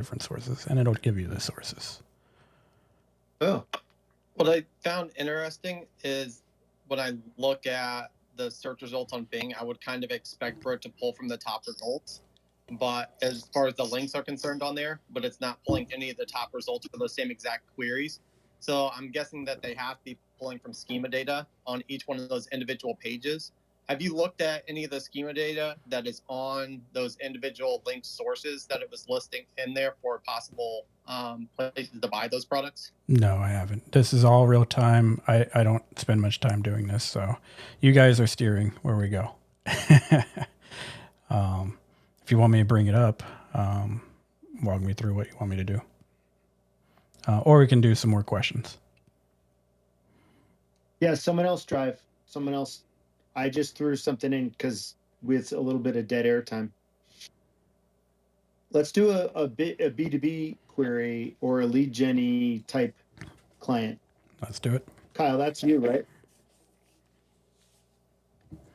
different sources, and it'll give you the sources. Oh, what I found interesting is when I look at the search results on Bing, I would kind of expect for it to pull from the top results. But as far as the links are concerned on there, but it's not pulling any of the top results for those same exact queries. So I'm guessing that they have to be pulling from schema data on each one of those individual pages. Have you looked at any of the schema data that is on those individual linked sources that it was listing in there for possible places to buy those products? No, I haven't. This is all real time. I don't spend much time doing this, so you guys are steering where we go. If you want me to bring it up, walk me through what you want me to do. Or we can do some more questions. Yeah, someone else drive. Someone else. I just threw something in because with a little bit of dead air time. Let's do a B2B query or a lead gen type client. Let's do it. Kyle, that's you, right?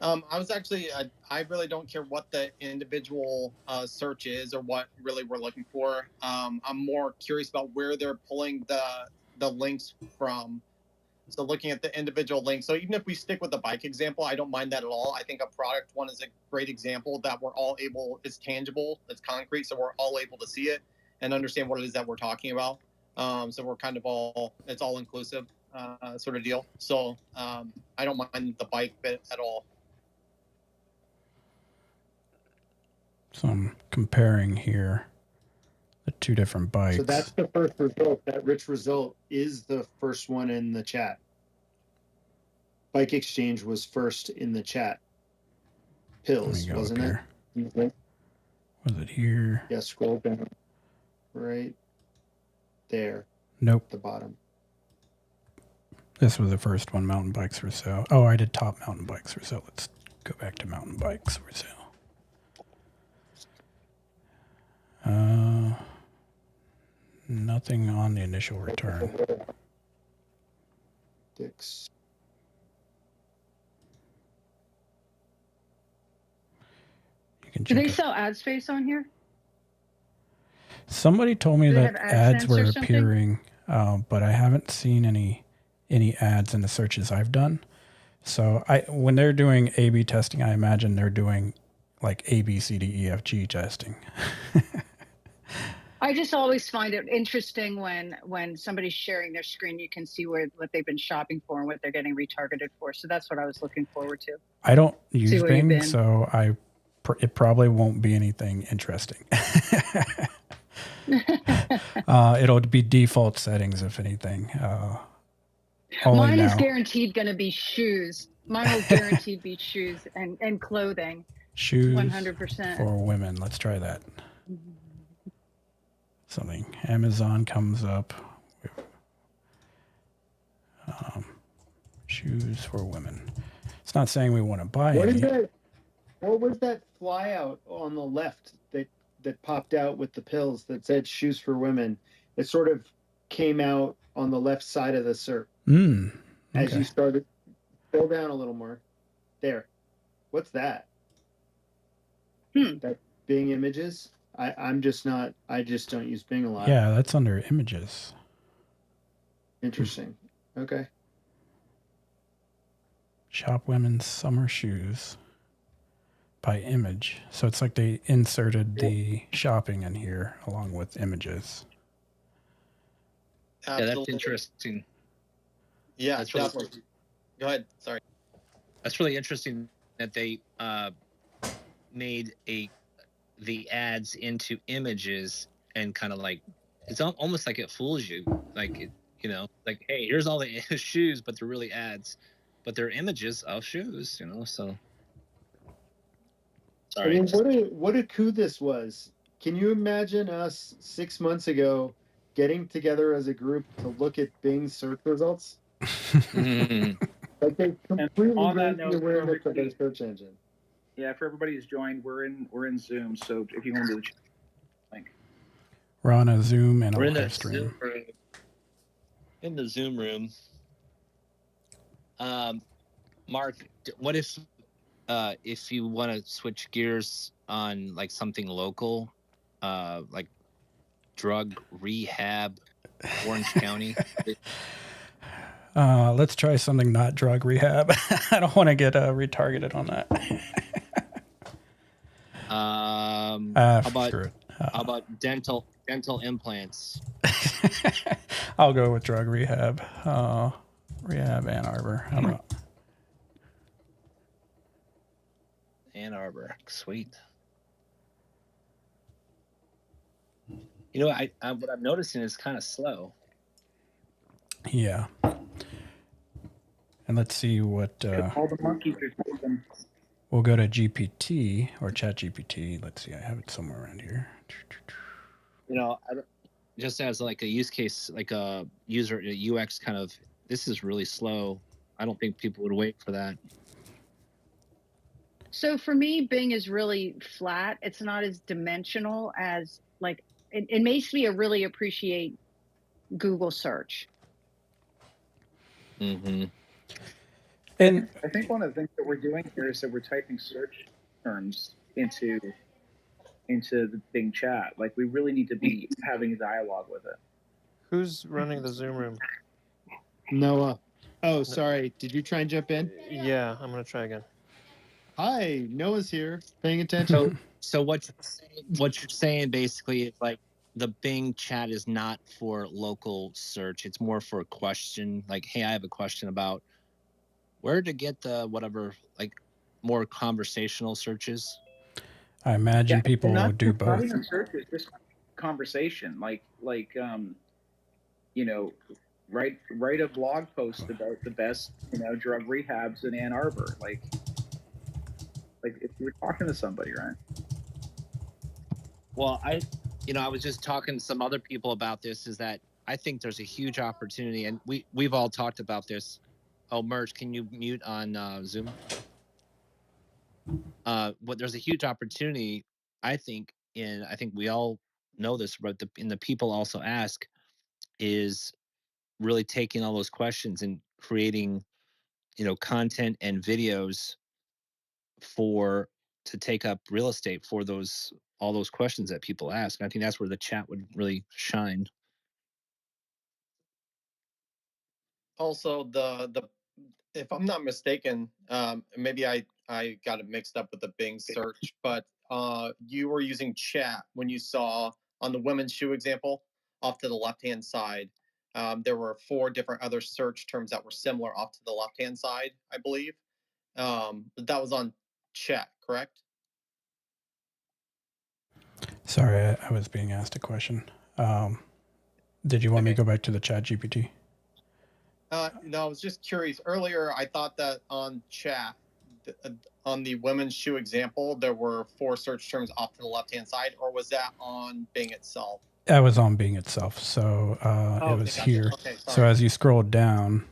I was actually, I really don't care what the individual search is or what really we're looking for. I'm more curious about where they're pulling the links from. So looking at the individual links. So even if we stick with the bike example, I don't mind that at all. I think a product one is a great example that we're all able, it's tangible, it's concrete, so we're all able to see it and understand what it is that we're talking about. So we're kind of all, it's all inclusive sort of deal. So I don't mind the bike bit at all. So I'm comparing here the two different bikes. So that's the first result. That rich result is the first one in the chat. Bike exchange was first in the chat. Pills, wasn't it? Was it here? Yeah, scroll down. Right there. Nope. At the bottom. This was the first one, mountain bikes for sale. Oh, I did top mountain bikes for sale. Let's go back to mountain bikes for sale. Nothing on the initial return. Dix. You can Do check they it. sell ad space on here? Somebody told me Do they that have ads AdSense were or something? appearing, but I haven't seen any ads in the searches I've done. So when they're doing A/B testing, I imagine they're doing like A, B, C, D, E, F, G testing. I just always find it interesting when somebody's sharing their screen, you can see what they've been shopping for and what they're getting retargeted for. So that's what I was looking forward to. I don't use where you've Bing, been. so it probably won't be anything interesting. It'll be default settings, if anything. Mine is now. guaranteed going to be shoes. Mine will guaranteed be shoes and clothing. Shoes 100%. for women. Let's try that. Something. Amazon comes up. Shoes for women. It's not saying we want to buy What any. is that? What was that fly out on the left that popped out with the pills that said shoes for women? It sort of came out on the left side of the SERP. Okay. As you started, scroll down a little more. There. What's that? That Bing images? I just don't use Bing a lot. Yeah, that's under images. Interesting. Okay. Shop women's summer shoes by image. So it's like they inserted the shopping in here along with images. Absolutely. Yeah, that's interesting. Yeah, That's definitely. really, Go ahead. Sorry. that's really interesting that they made the ads into images and kind of like it's almost like it fools you, like like, hey, here's all the shoes, but they're really ads, but they're images of shoes, So sorry. I mean, what a coup this was. Can you imagine us 6 months ago getting together as a group to look at Bing search results? Like they completely on that raised note, the awareness for of their search engine. Yeah, for everybody who's joined, we're in Zoom. So if you want to do the link, We're on a Zoom and a We're in live the stream. Zoom room. In the Zoom room. Mark, what if you want to switch gears on like something local, like drug rehab, Orange County. Let's try something not drug rehab. I don't want to get retargeted on that. How about Screw it. how about dental implants? I'll go with drug rehab. Rehab Ann Arbor. How about? Ann Arbor, sweet. You know, I what I'm noticing is kind of slow. Yeah. And let's see what. All the monkeys are taken. We'll go to GPT or ChatGPT. Let's see. I have it somewhere around here. You know, just as like a use case, like a user UX kind of. This is really slow. I don't think people would wait for that. So for me, Bing is really flat. It's not as dimensional as like it makes me really appreciate Google search. Mm-hmm. And I think one of the things that we're doing here is that we're typing search terms into the Bing chat. Like we really need to be having a dialogue with it. Who's running the Zoom room? Noah. Oh, sorry. Did you try and jump in? Yeah, I'm gonna try again. Hi, Noah's here. Paying attention. So what you're saying basically is like the Bing chat is not for local search. It's more for a question. Like, hey, I have a question about where to get the whatever, like more conversational searches. I imagine people not would do just- Not both. even search, it's just conversation. Like you know, write a blog post about the best, you know, drug rehabs in Ann Arbor. Like if you were talking to somebody, right? Well, I was just talking to some other people about this. Is that I think there's a huge opportunity, and we've all talked about this. Oh, Merch, can you mute on Zoom? What there's a huge opportunity, I think we all know this, but the people also ask is really taking all those questions and creating, content and videos to take up real estate for all those questions that people ask. And I think that's where the chat would really shine. Also, the if I'm not mistaken, maybe I got it mixed up with the Bing search, but you were using chat when you saw on the women's shoe example off to the left hand side. There were 4 different other search terms that were similar off to the left hand side, I believe. But that was on chat, correct? Sorry, I was being asked a question. Did you want me to go back to the Chat GPT? No, I was just curious. Earlier, I thought that on chat, on the women's shoe example, there were 4 search terms off to the left-hand side, or was that on Bing itself? That was on Bing itself. So it was gotcha. here. Okay, So sorry. as you scroll down,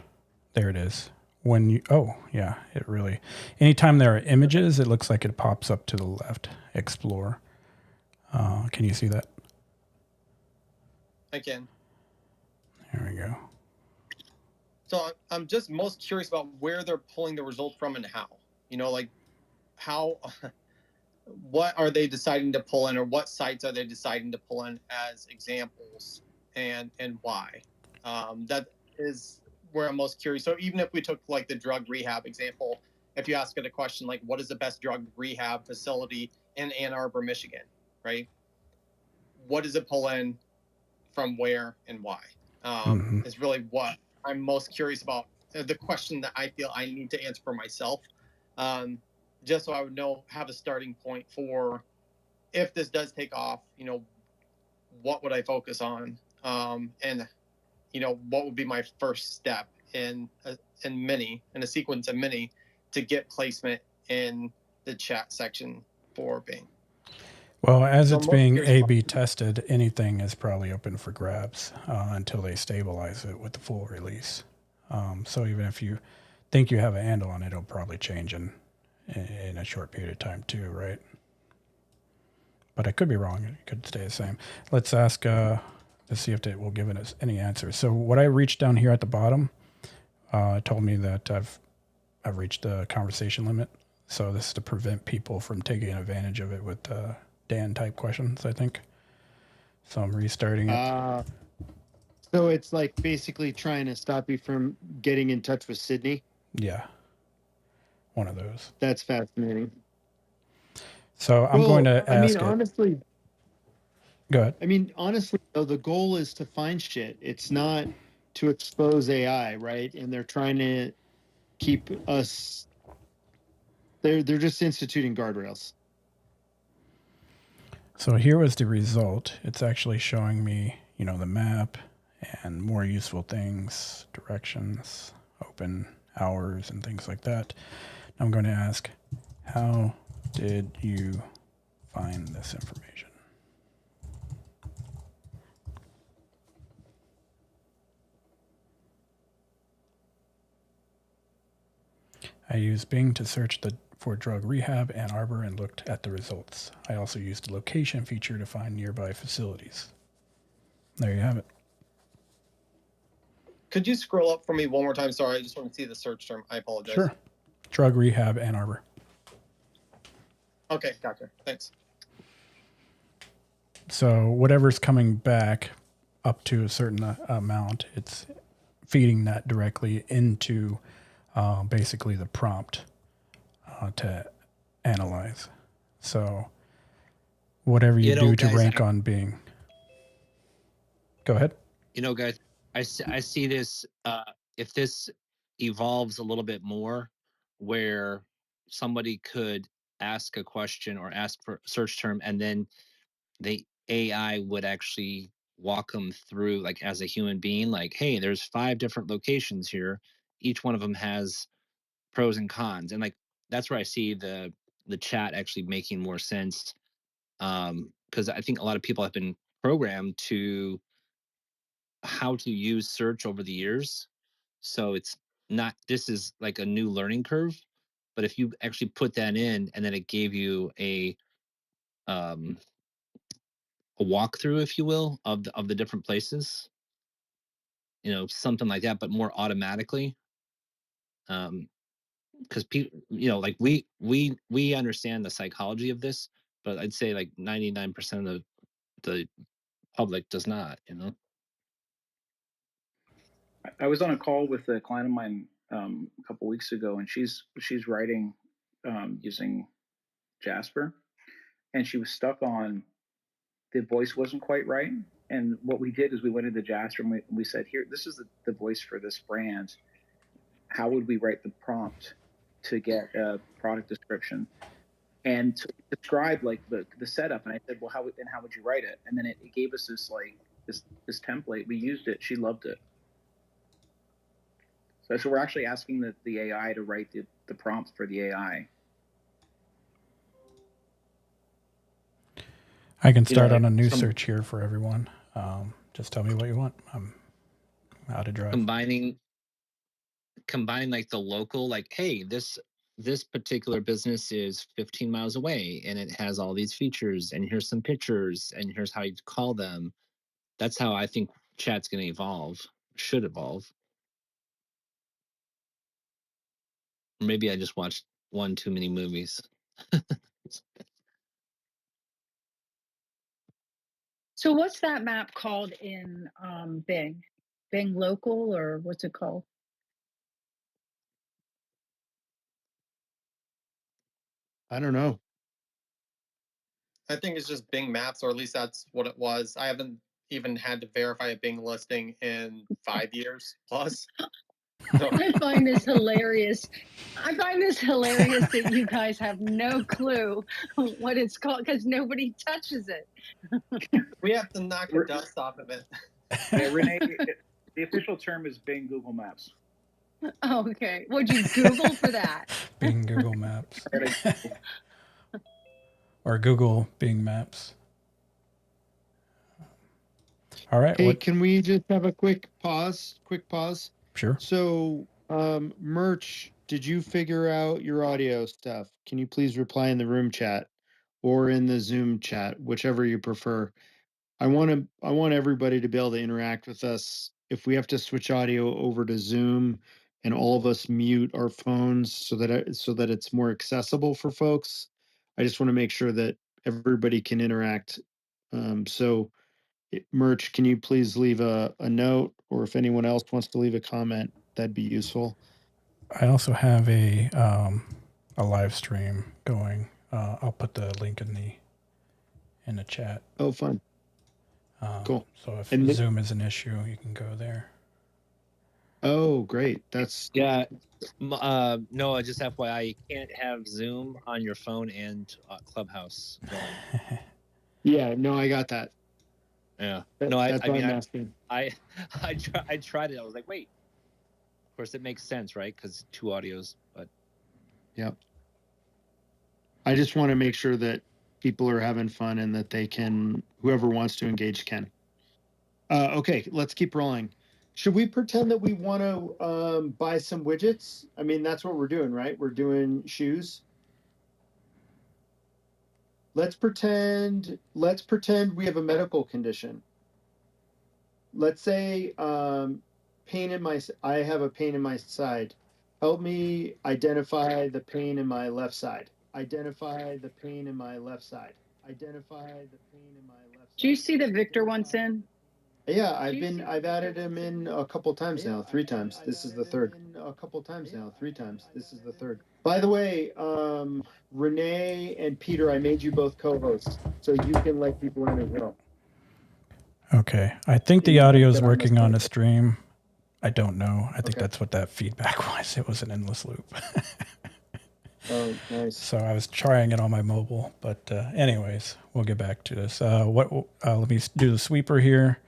there it is. It really, anytime there are images, it looks like it pops up to the left. Explore. Can you see that? I can. There we go. So I'm just most curious about where they're pulling the result from and how. Like how, what are they deciding to pull in, or what sites are they deciding to pull in as examples, and why? That is where I'm most curious. So even if we took like the drug rehab example, if you ask it a question like, what is the best drug rehab facility in Ann Arbor, Michigan, right? What does it pull in from where and why? Is really what I'm most curious about. The question that I feel I need to answer for myself, just so I would have a starting point for if this does take off. What would I focus on, and what would be my first step in a sequence of many to get placement in the chat section for Bing. Well, as So it's being A/B tested, anything is probably open for grabs until they stabilize it with the full release. So even if you think you have a handle on it, it'll probably change in a short period of time too, right? But I could be wrong. It could stay the same. Let's ask to see if it will give us any answers. So what I reached down here at the bottom told me that I've reached the conversation limit. So this is to prevent people from taking advantage of it with Dan type questions, I think. So I'm restarting it. So it's like basically trying to stop you from getting in touch with Sydney. Yeah. One of those. That's fascinating. So I'm going to I mean, ask it. honestly, Go ahead. I mean, honestly, though, the goal is to find shit. It's not to expose AI, right? And they're trying to keep us. They're just instituting guardrails. So here was the result. It's actually showing me, the map and more useful things, directions, open hours, and things like that. I'm going to ask, how did you find this information? I used Bing to search for drug rehab Ann Arbor and looked at the results. I also used the location feature to find nearby facilities. There you have it. Could you scroll up for me one more time? Sorry, I just want to see the search term. I apologize. Sure. Drug rehab Ann Arbor. Okay, gotcha. Thanks. So whatever's coming back up to a certain amount, it's feeding that directly into basically the prompt to analyze. So whatever you do to guys, rank on Bing. Go ahead. Guys, I see this. If this evolves a little bit more, where somebody could ask a question or ask for a search term, and then the AI would actually walk them through, like as a human being, like, hey, there's 5 different locations here. Each one of them has pros and cons, and like that's where I see the chat actually making more sense. Because I think a lot of people have been programmed to how to use search over the years. So it's not, this is like a new learning curve. But if you actually put that in and then it gave you a walkthrough, if you will, of the different places, something like that, but more automatically. Because people, like we understand the psychology of this, but I'd say like 99% of the public does not. I was on a call with a client of mine a couple weeks ago, and she's writing using Jasper, and she was stuck on the voice wasn't quite right. And what we did is we went into Jasper and we said, here, this is the voice for this brand. How would we write the prompt to get a product description? And to describe like the setup, and I said, well, how would you write it? And then it gave us this like this template. We used it. She loved it. So we're actually asking the AI to write the prompt for the AI. I can start on a new search here for everyone. Just tell me what you want. I'm out of drive. Combine like the local, like, hey, this particular business is 15 miles away and it has all these features, and here's some pictures, and here's how you call them. That's how I think chat's going to evolve, should evolve. Or maybe I just watched one too many movies. So what's that map called in Bing? Bing Local, or what's it called? I don't know. I think it's just Bing Maps, or at least that's what it was. I haven't even had to verify a Bing listing in 5 years plus. So, I find this hilarious. I find this hilarious that you guys have no clue what it's called because nobody touches it. we have to knock the dust off of it. Yeah, Renee, the official term is Bing Google Maps. Oh, okay. What'd you Google for that? Bing Google Maps. Or Google Bing Maps. All right. Hey, can we just have a quick pause? Sure. So, Merch, did you figure out your audio stuff? Can you please reply in the room chat or in the Zoom chat, whichever you prefer? I want everybody to be able to interact with us. If we have to switch audio over to Zoom and all of us mute our phones so that it's more accessible for folks, I just want to make sure that everybody can interact. So Merch, can you please leave a note, or if anyone else wants to leave a comment, that'd be useful. I also have a live stream going. I'll put the link in the chat. Oh, fun. Cool. So if And Zoom is an issue, you can go there. Oh, great. That's Yeah. Noah, just FYI, you can't have Zoom on your phone and Clubhouse going. yeah. No, I got that. Yeah. That- No, that's I what mean, I'm asking. I tried it. I was like, wait. Of course, it makes sense, right? Because 2 audios, but Yep. I just want to make sure that people are having fun and that they can, whoever wants to engage can. Okay, let's keep rolling. Should we pretend that we want to buy some widgets? I mean, that's what we're doing, right? We're doing shoes. Let's pretend we have a medical condition. Let's say I have a pain in my side. Help me identify the pain in my left side. Identify the pain in my left side. Identify the pain in my left side. Do you see that Victor wants in? Yeah, I've added him in a couple times now, 3 times. This is the third. A couple times now, 3 times. This is the third. By the way, Renee and Peter, I made you both co-hosts, so you can let people in as well. Okay. I think the audio is working on the stream. I don't know. I think Okay. that's what that feedback was. It was an endless loop. Oh, nice. So I was trying it on my mobile, but anyways, we'll get back to this. Let me do the sweeper here.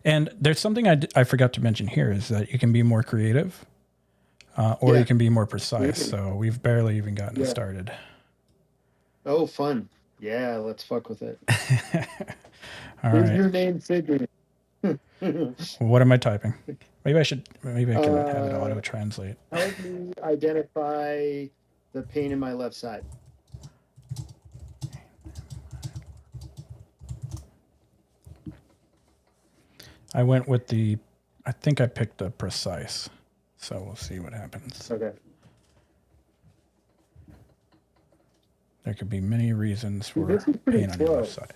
And there's something I forgot to mention here is that you can be more creative or you can be more precise. So we've barely even gotten started. Oh, fun. Yeah, let's fuck with it. All Who's right. your name, Sidney? What am I typing? Maybe I can have it auto translate. Help me identify the pain in my left side. I went with I think I picked the precise. So we'll see what happens. Okay. There could be many reasons for This is pretty pain on your slow. left side.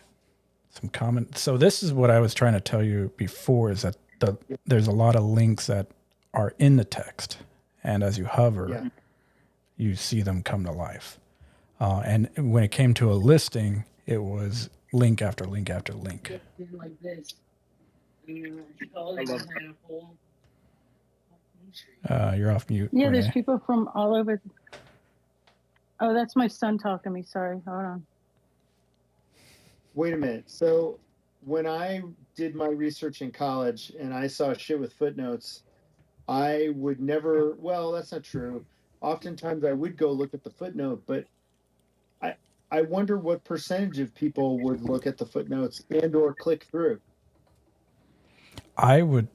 Some common. So this is what I was trying to tell you before is that there's a lot of links that are in the text, and as you hover, you see them come to life. And when it came to a listing, it was link after link after link. Like this. You're off mute. Yeah, there's Renee. people from all over. Oh, that's my son talking to me. Sorry. Hold on. Wait a minute. So when I did my research in college and I saw shit with footnotes, I would never, well, that's not true. Oftentimes I would go look at the footnote, but I wonder what percentage of people would look at the footnotes and or click through. I would,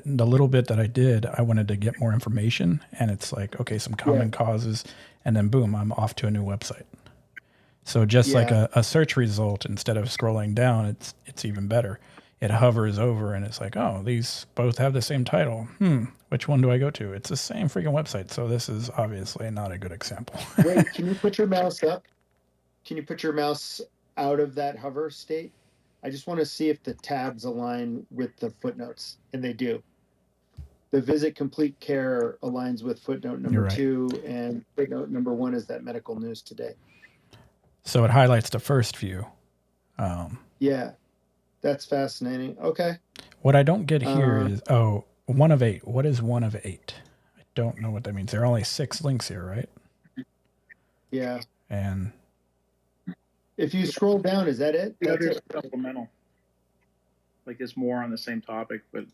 the little bit that I did, I wanted to get more information, and it's like, okay, some common causes, and then boom, I'm off to a new website. So just like a search result, instead of scrolling down, it's even better. It hovers over and it's like, oh, these both have the same title. Which one do I go to? It's the same freaking website. So this is obviously not a good example. Wait, can you put your mouse up? Can you put your mouse out of that hover state? I just want to see if the tabs align with the footnotes, and they do. The visit complete care aligns with footnote number 2, and footnote number 1 is that medical news today. So it highlights the first few. Yeah, that's fascinating. Okay. What I don't get here is, 1 of 8. What is 1 of 8? I don't know what that means. There are only 6 links here, right? Yeah. And if you scroll down, is that it? That's it. Supplemental. Like it's more on the same topic, but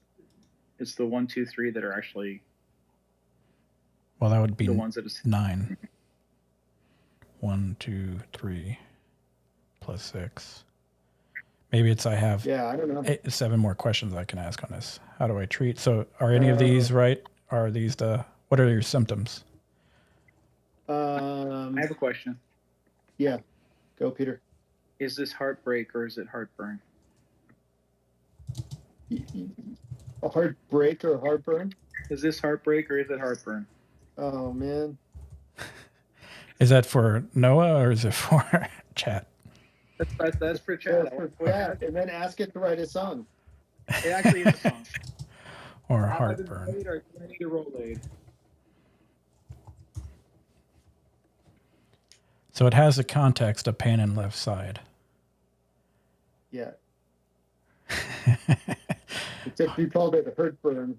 it's the 1, 2, 3 that are actually. Well, that would be the ones that is 9. 1, 2, 3, plus 6. Maybe it's I have I don't know. 7 more questions I can ask on this. How do I treat? So are any of these right? Are these what are your symptoms? I have a question. Yeah. Go, Peter. Is this heartbreak or is it heartburn? A heartbreak or heartburn? Is this heartbreak or is it heartburn? Oh, man. Is that for Noah or is it for chat? That's for chat. Yeah, and then ask it to write a song. It actually is a song. Or Have I been heartburn. played or do I need a Rolade? So it has the context of pain in left side. Yeah. Except you called it heartburn.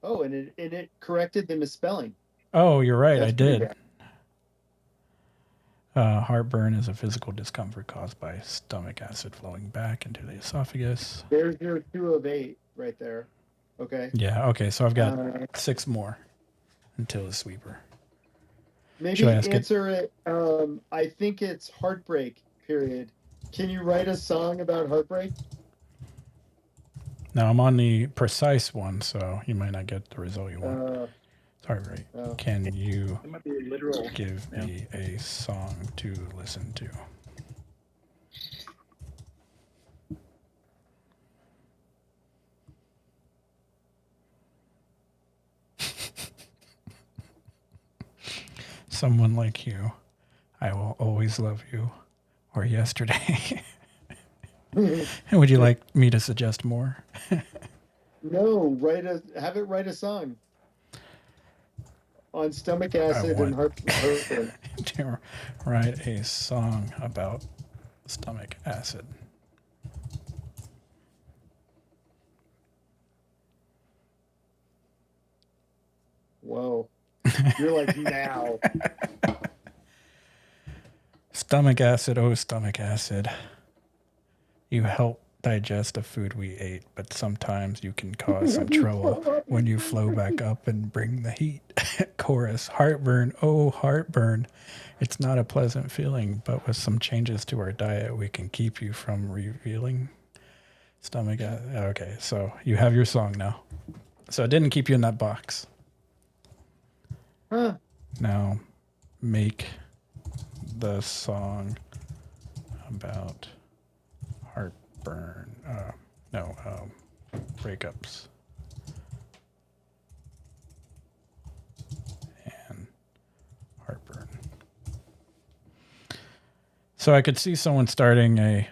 Oh, and it corrected the misspelling. Oh, you're right. That's I pretty did. bad. Heartburn is a physical discomfort caused by stomach acid flowing back into the esophagus. There's your 2 of 8 right there. Okay. Yeah. Okay. So I've got Uh, 6 more until the sweeper. maybe Should I ask it? answer it. I think it's heartbreak. Period. Can you write a song about heartbreak? Now I'm on the precise one, so you might not get the result you want. It's heartbreak. Oh. Can you It might be a literal. give me a song to listen to? Someone like you, I will always love you, or yesterday. Would you like me to suggest more? No, have it write a song on stomach acid and heartburn. To write a song about stomach acid. Whoa. You're like, now. Stomach acid, oh stomach acid. You help digest the food we ate, but sometimes you can cause some trouble when you flow back up and bring the heat. Chorus, heartburn, oh heartburn. It's not a pleasant feeling, but with some changes to our diet, we can keep you from revealing stomach acid. Okay, so you have your song now. So it didn't keep you in that box. Huh. Now make the song about heartburn. Breakups. And heartburn. So I could see someone starting a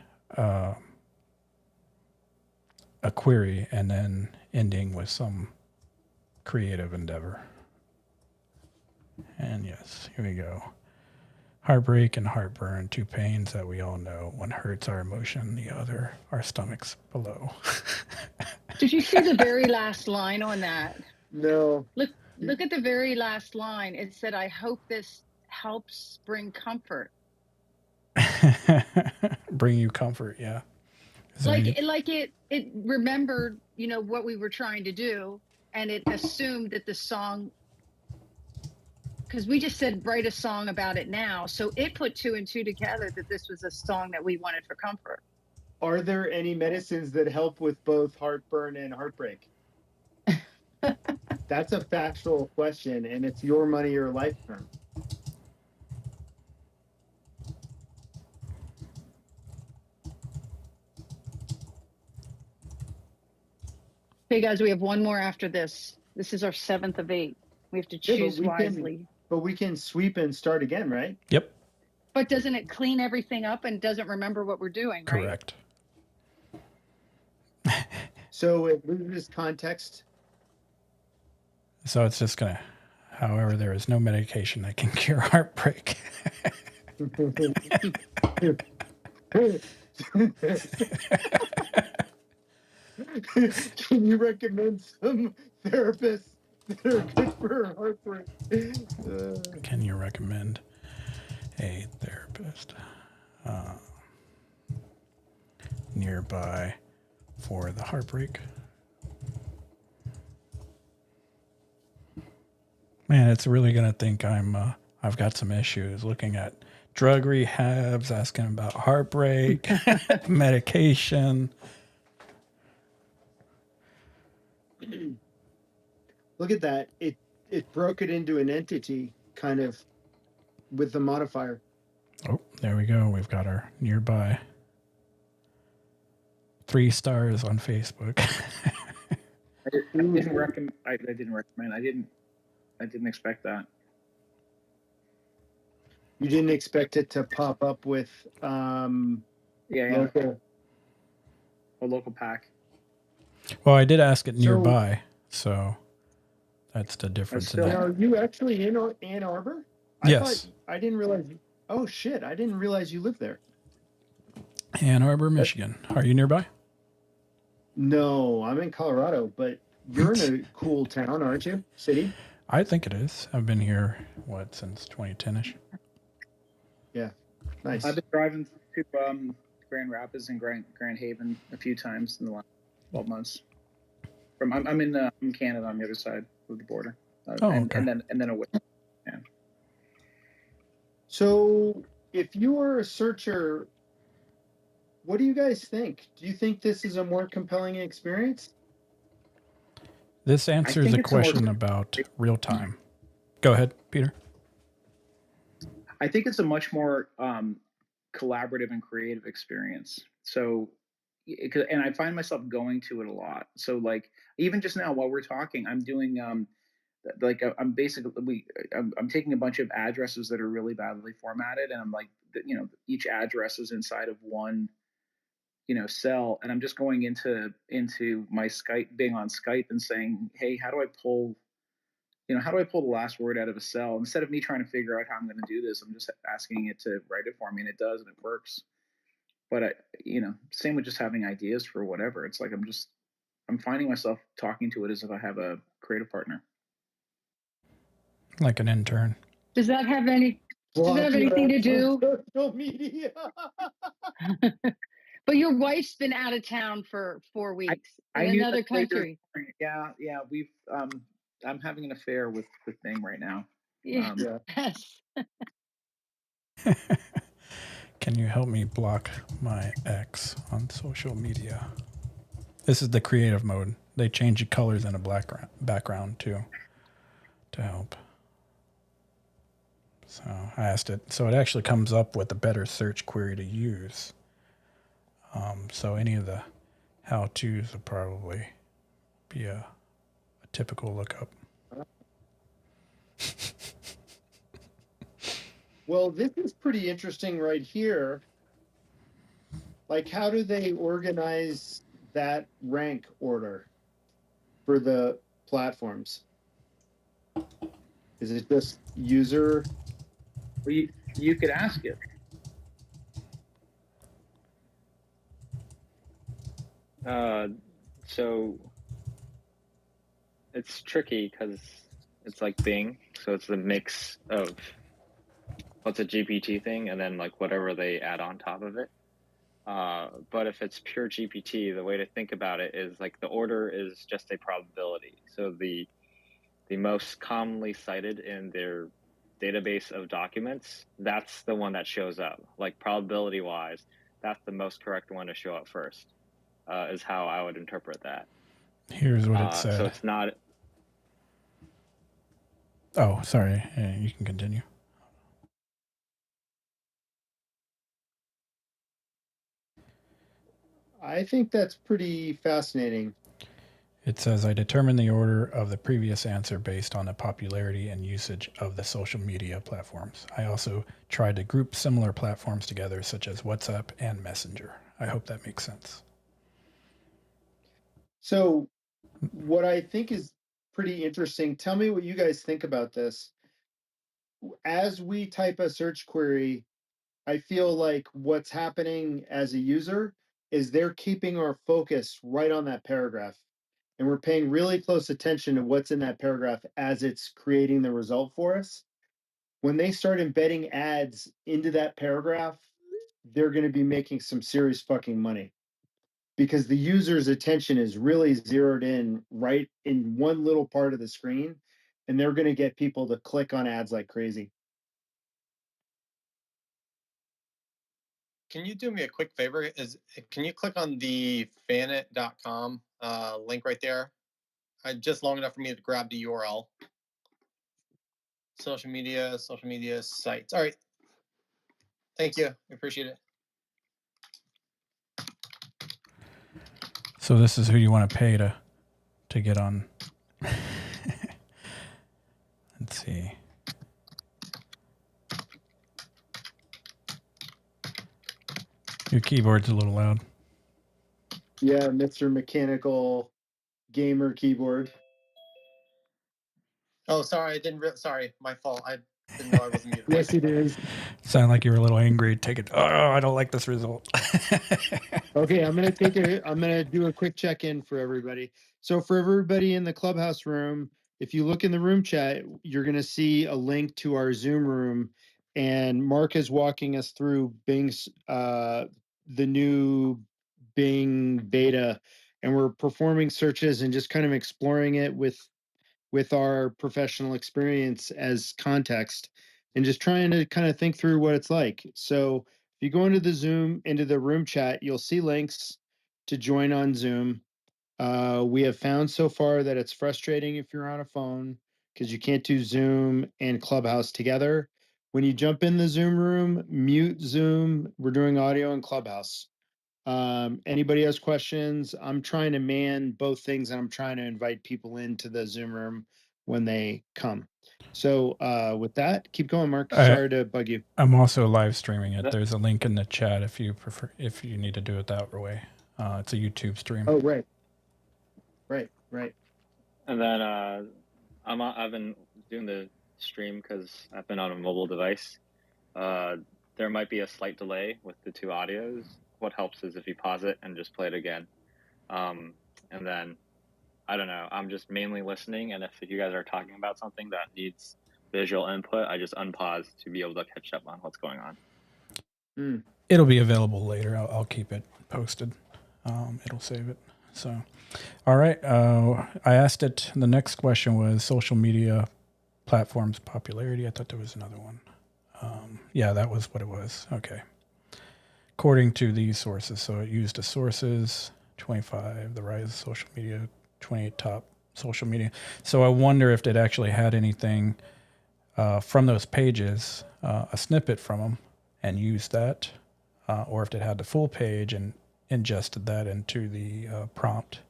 query and then ending with some creative endeavor. And yes, here we go. Heartbreak and heartburn, 2 pains that we all know. One hurts our emotion, the other our stomachs below. Did you see the very last line on that? No. Look at the very last line. It said, "I hope this helps bring comfort." Bring you comfort, yeah. It remembered, what we were trying to do, and it assumed that the song, because we just said write a song about it now, so it put 2 and 2 together that this was a song that we wanted for comfort. Are there any medicines that help with both heartburn and heartbreak? That's a factual question, and it's your money or life term. Hey guys, we have one more after this. This is our 7th of 8. We have to choose wisely. But we can sweep and start again, right? Yep. But doesn't it clean everything up and doesn't remember what we're doing, right? Correct. So it loses context. So it's just going to, however, there is no medication that can cure heartbreak. Can you recommend some therapists that are good for heartbreak? Can you recommend a therapist nearby for the heartbreak? Man, it's really gonna think I've got some issues. Looking at drug rehabs, asking about heartbreak, medication. Look at that. It broke it into an entity, kind of, with the modifier. Oh, there we go. We've got our nearby 3 stars on Facebook. I didn't recommend. I didn't expect that. You didn't expect it to pop up with Yeah. local. a local pack. Well, I did ask it So- nearby, so that's the difference in still- Now, that. are you actually in Ann Arbor? Yes. I didn't realize. Oh shit! I didn't realize you lived there. Ann Arbor, Michigan. Are you nearby? No, I'm in Colorado, but you're in a cool town, aren't you? City? I think it is. I've been here, since 2010-ish? Yeah. Nice. I've been driving to Grand Rapids and Grand Haven a few times in the last 12 months. I'm in Canada on the other side of the border, Okay. and then away. So, if you were a searcher, what do you guys think? Do you think this is a more compelling experience? This answers think a it's a more- question about real time. Go ahead, Peter. I think it's a much more collaborative and creative experience. So, and I find myself going to it a lot. So, like, even just now while we're talking, I'm doing I'm basically I'm taking a bunch of addresses that are really badly formatted, and I'm like, each address is inside of one cell, and I'm just going into my Skype, being on Skype, and saying, hey, how do I pull the last word out of a cell? Instead of me trying to figure out how I'm going to do this, I'm just asking it to write it for me, and it does, and it works. But same with just having ideas for whatever. It's like I'm finding myself talking to it as if I have a creative partner. Like an intern. Does that have anything to do? Social media. But your wife's been out of town for 4 weeks in knew another that later- country. Yeah. We've I'm having an affair with Bing right now. Yeah. Yes. Can you help me block my ex on social media? This is the creative mode. They change the colors in a background too to help. So I asked it. So it actually comes up with a better search query to use. So any of the how-tos would probably be a typical lookup. Well, this is pretty interesting right here. Like, how do they organize that rank order for the platforms? Is it just user? Well, you could ask it. So it's tricky because it's like Bing, so it's a mix of what's a GPT thing and then like whatever they add on top of it. But if it's pure GPT, the way to think about it is like the order is just a probability. So the most commonly cited in their database of documents, that's the one that shows up. Like probability wise, that's the most correct one to show up first, is how I would interpret that. Here's what it said. So it's not. Oh, sorry. You can continue. I think that's pretty fascinating. It says, I determined the order of the previous answer based on the popularity and usage of the social media platforms. I also tried to group similar platforms together, such as WhatsApp and Messenger. I hope that makes sense. So, what I think is pretty interesting, tell me what you guys think about this. As we type a search query, I feel like what's happening as a user is they're keeping our focus right on that paragraph. And we're paying really close attention to what's in that paragraph as it's creating the result for us. When they start embedding ads into that paragraph, they're going to be making some serious fucking money because the user's attention is really zeroed in right in one little part of the screen, and they're going to get people to click on ads like crazy. Can you do me a quick favor? Can you click on the fanit.com link right there? Just long enough for me to grab the URL. Social media sites. All right. Thank you. I appreciate it. So this is who you want to pay to get on. Let's see. Your keyboard's a little loud. Yeah, Mr. Mechanical Gamer Keyboard. Oh, sorry, I didn't. Sorry, my fault. I didn't know I wasn't muted. Yes, it is. Sound like you were a little angry. Take it. Oh, I don't like this result. Okay, I'm gonna do a quick check-in for everybody. So for everybody in the clubhouse room, if you look in the room chat, you're gonna see a link to our Zoom room, and Mark is walking us through Bing's the new Bing beta, and we're performing searches and just kind of exploring it with our professional experience as context, and just trying to kind of think through what it's like. So if you go into the room chat, you'll see links to join on Zoom. We have found so far that it's frustrating if you're on a phone because you can't do Zoom and Clubhouse together. When you jump in the Zoom room, mute Zoom. We're doing audio and Clubhouse. Anybody has questions? I'm trying to man both things, and I'm trying to invite people into the Zoom room when they come. So with that, keep going, Mark. Sorry to bug you. I'm also live streaming it. That- There's a link in the chat if you prefer, if you need to do it that way. It's a YouTube stream. Oh, right. And then I've been doing the stream because I've been on a mobile device. There might be a slight delay with the two audios. What helps is if you pause it and just play it again. And then I don't know. I'm just mainly listening, and if you guys are talking about something that needs visual input, I just unpause to be able to catch up on what's going on. It'll be available later. I'll keep it posted. It'll save it. So, all right. I asked it. The next question was social media platforms popularity. I thought there was another one. Yeah, that was what it was. Okay. According to these sources, so it used the sources 25, the rise of social media, 28 top social media. So I wonder if it actually had anything from those pages, a snippet from them, and used that, or if it had the full page and ingested that into the prompt.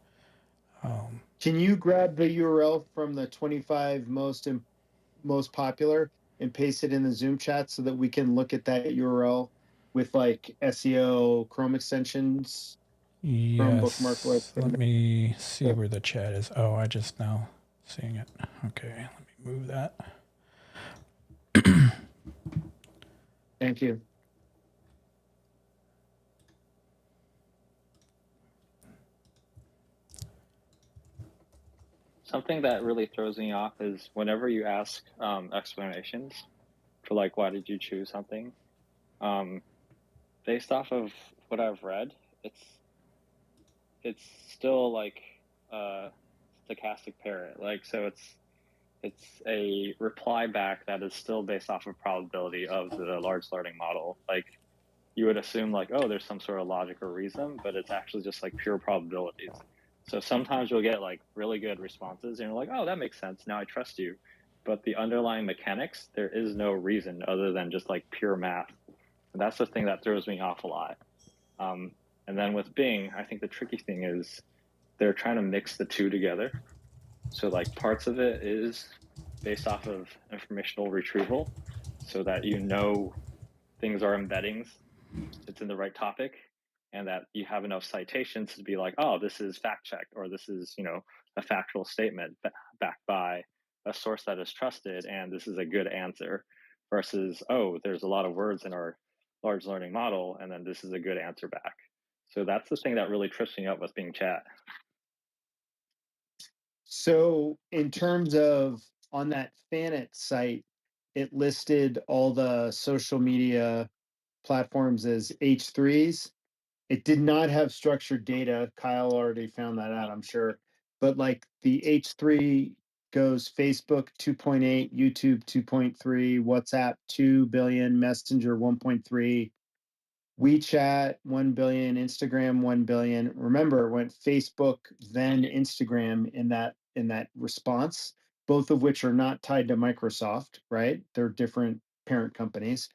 Can you grab the URL from the 25 most popular and paste it in the Zoom chat so that we can look at that URL with like SEO Chrome extensions? Chrome bookmark Yes. Let me see where the chat is. Oh, I just now seeing it. Okay, let me move that. Thank you. Something that really throws me off is whenever you ask explanations for like why did you choose something, based off of what I've read, it's still like a stochastic parrot. Like so, it's a reply back that is still based off of probability of the large learning model. Like you would assume like, oh, there's some sort of logic or reason, but it's actually just like pure probabilities. So sometimes you'll get like really good responses and you're like, oh, that makes sense. Now I trust you. But the underlying mechanics, there is no reason other than just like pure math. And that's the thing that throws me off a lot. And then with Bing, I think the tricky thing is they're trying to mix the two together. So like parts of it is based off of informational retrieval so that you know things are embeddings, it's in the right topic, and that you have enough citations to be like, oh, this is fact checked, or this is, you know, a factual statement backed by a source that is trusted, and this is a good answer, versus, oh, there's a lot of words in our large learning model, and then this is a good answer back. So that's the thing that really trips me up with Bing Chat. So in terms of on that Fanet site, it listed all the social media platforms as H3s. It did not have structured data. Kyle already found that out, I'm sure. But like the H3 goes Facebook 2.8, YouTube 2.3, WhatsApp 2 billion, Messenger 1.3, WeChat 1 billion, Instagram 1 billion. Remember, went Facebook, then Instagram in that response, both of which are not tied to Microsoft, right? They're different parent companies.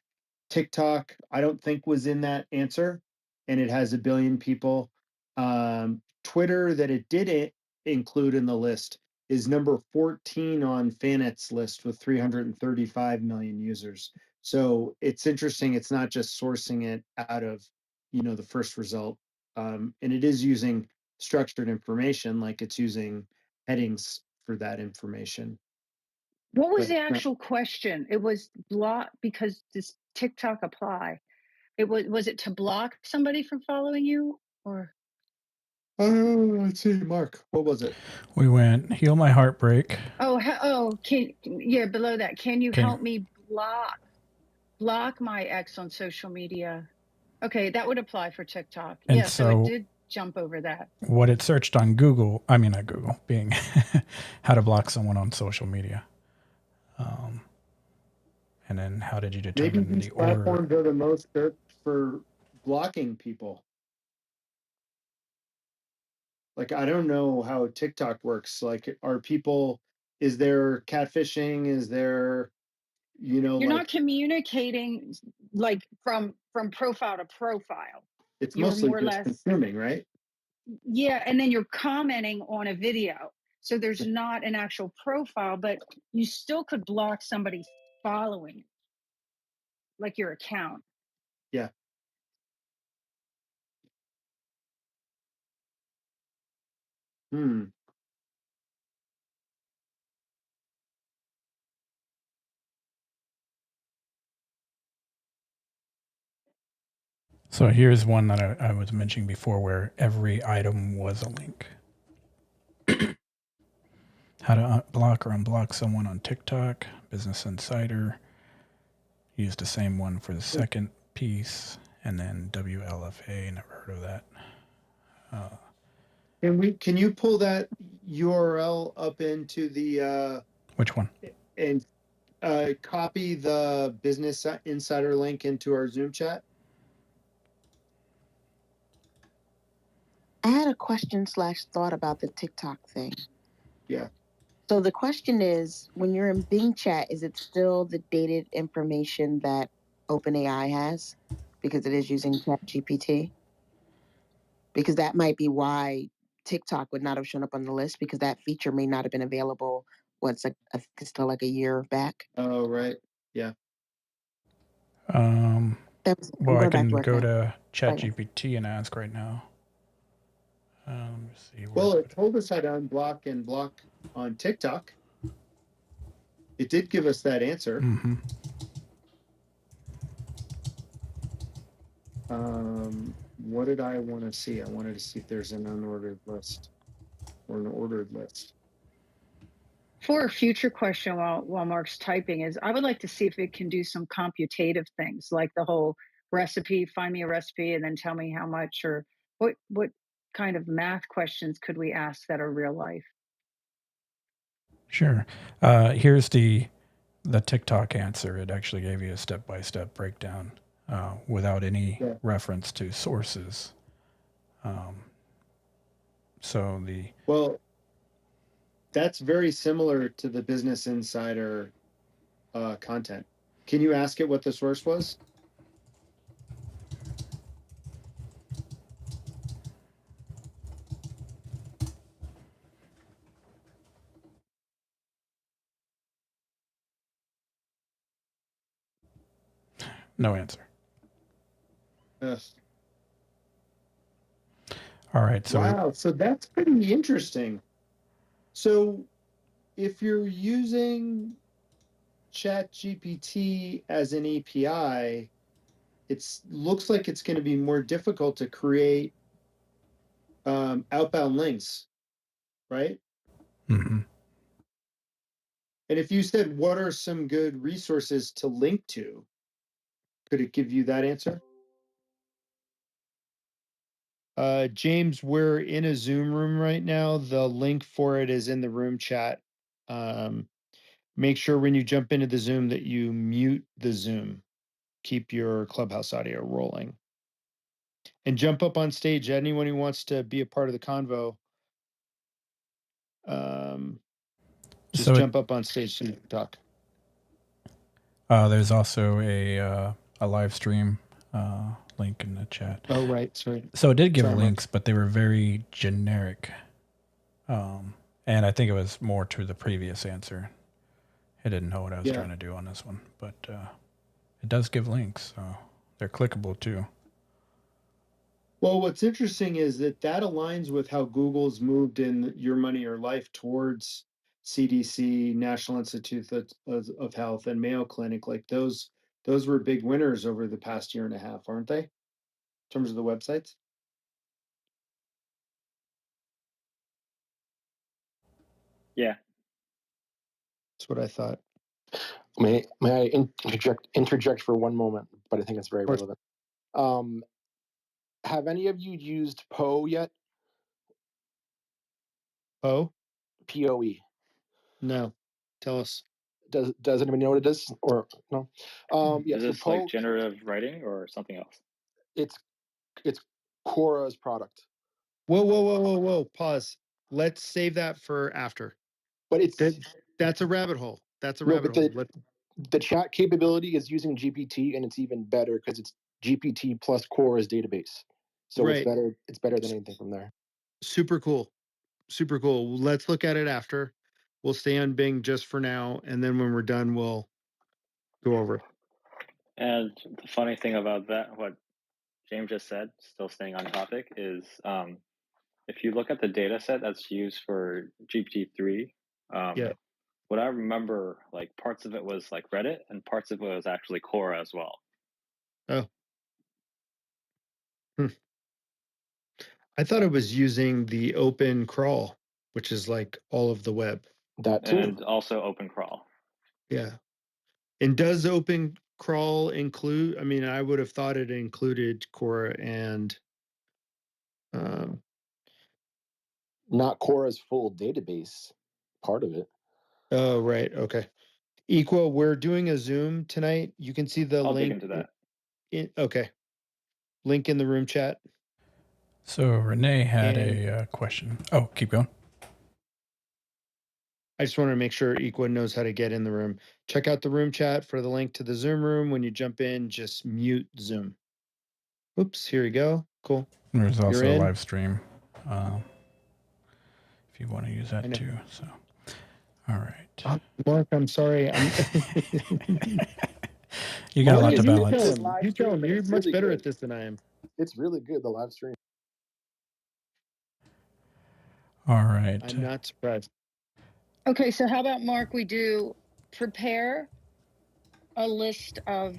TikTok, I don't think was in that answer, and it has 1 billion people. Twitter, that it did include in the list, is number 14 on Fanet's list with 335 million users. So it's interesting. It's not just sourcing it out of, the first result. and it is using structured information, like it's using headings for that information. What was But the actual question? It was block because this TikTok apply. It was it to block somebody from following you or let's see, Mark, what was it? We went heal my heartbreak. below that. Can you Can help me block my ex on social media? Okay, that would apply for TikTok. and Yeah, so it so did jump over that. what it searched on Google, I mean not Google, Bing, how to block someone on social media. And then how did you Maybe determine these the order? platforms are the most searched for blocking people. Like, I don't know how TikTok works. Like, is there catfishing? Is there, You're like, not communicating like from profile to profile. it's You're mostly more or just less, consuming, right? yeah, and then you're commenting on a video. So there's not an actual profile, but you still could block somebody following, like your account. Yeah. Hmm. So here's one that I was mentioning before where every item was a link. How to block or unblock someone on TikTok. Business Insider used the same one for the second piece. And then WLFA, never heard of that. Can you pull that URL up into the Which one? and copy the Business Insider link into our Zoom chat? I had a question / thought about the TikTok thing. Yeah. So the question is, when you're in Bing chat, is it still the dated information that OpenAI has? Because it is using ChatGPT? Because that might be why TikTok would not have shown up on the list, because that feature may not have been available, I think it's still like a year back. Oh, right. Yeah. Well, I can go now. to ChatGPT and ask right now. Let me see. Well, it told us how to unblock and block on TikTok. It did give us that answer. Mm-hmm. What did I want to see? I wanted to see if there's an unordered list or an ordered list. For a future question while Mark's typing is, I would like to see if it can do some computative things like the whole recipe, find me a recipe and then tell me how much, or what kind of math questions could we ask that are real life? Sure. Here's the TikTok answer. It actually gave you a step-by-step breakdown without any reference to sources. Well, that's very similar to the Business Insider content. Can you ask it what the source was? No answer. Yes. All right. So wow. So that's pretty interesting. So if you're using ChatGPT as an API, it looks like it's going to be more difficult to create outbound links, right? Mm-hmm. And if you said, what are some good resources to link to, could it give you that answer? James, we're in a Zoom room right now. The link for it is in the room chat. Make sure when you jump into the Zoom that you mute the Zoom. Keep your Clubhouse audio rolling. And jump up on stage. Anyone who wants to be a part of the convo, just jump up on stage to talk. There's also a live stream link in the chat. Oh, right. Sorry. So it did give links, but they were very generic. And I think it was more to the previous answer. It didn't know what I was trying to do on this one, but it does give links. So they're clickable too. Well, what's interesting is that aligns with how Google's moved in Your Money or Life towards CDC, National Institute of Health, and Mayo Clinic. Like those were big winners over the past year and a half, aren't they? In terms of the websites. Yeah. That's what I thought. May I interject for one moment? But I think it's very course. relevant. Have any of you used Poe yet? Oh, POE. no. Tell us. Does anybody know what it is or no? Yeah. Is So this Poe, like generative writing or something else? it's Quora's product, Whoa. Pause. Let's save that for after. but it's That's a rabbit hole. That's a no. rabbit But hole. the chat capability is using GPT, and it's even better because it's GPT plus Quora's database. So Right. it's better. It's better than anything from there. Super cool. Super cool. Let's look at it after. We'll stay on Bing just for now, and then when we're done, we'll go over. And the funny thing about that, what James just said, still staying on topic, is if you look at the data set that's used for GPT-3, Yeah. what I remember, like parts of it was like Reddit and parts of it was actually Quora as well. Oh. I thought it was using the open crawl, which is like all of the web. That too. And also OpenCrawl. Yeah. And does open crawl include, I mean, I would have thought it included Quora and Not Quora's full database. Part of it. oh, right. Okay. Equa, we're doing a Zoom tonight. You can see the I'll link. dig into that. Okay. Link in the room chat. So Renee had And- a question. Oh, keep going. I just want to make sure Equa knows how to get in the room. Check out the room chat for the link to the Zoom room. When you jump in, just mute Zoom. Oops, here we go. Cool. There's You're also a in. live stream if you want to use I that know. too. So, all right. Mark, I'm sorry. You got a lot to You balance. tell him. You tell him. You're It's much really better good. at this than I am. It's really good. The live stream. All right. I'm not surprised. Okay, so how about, Mark, we do prepare a list of,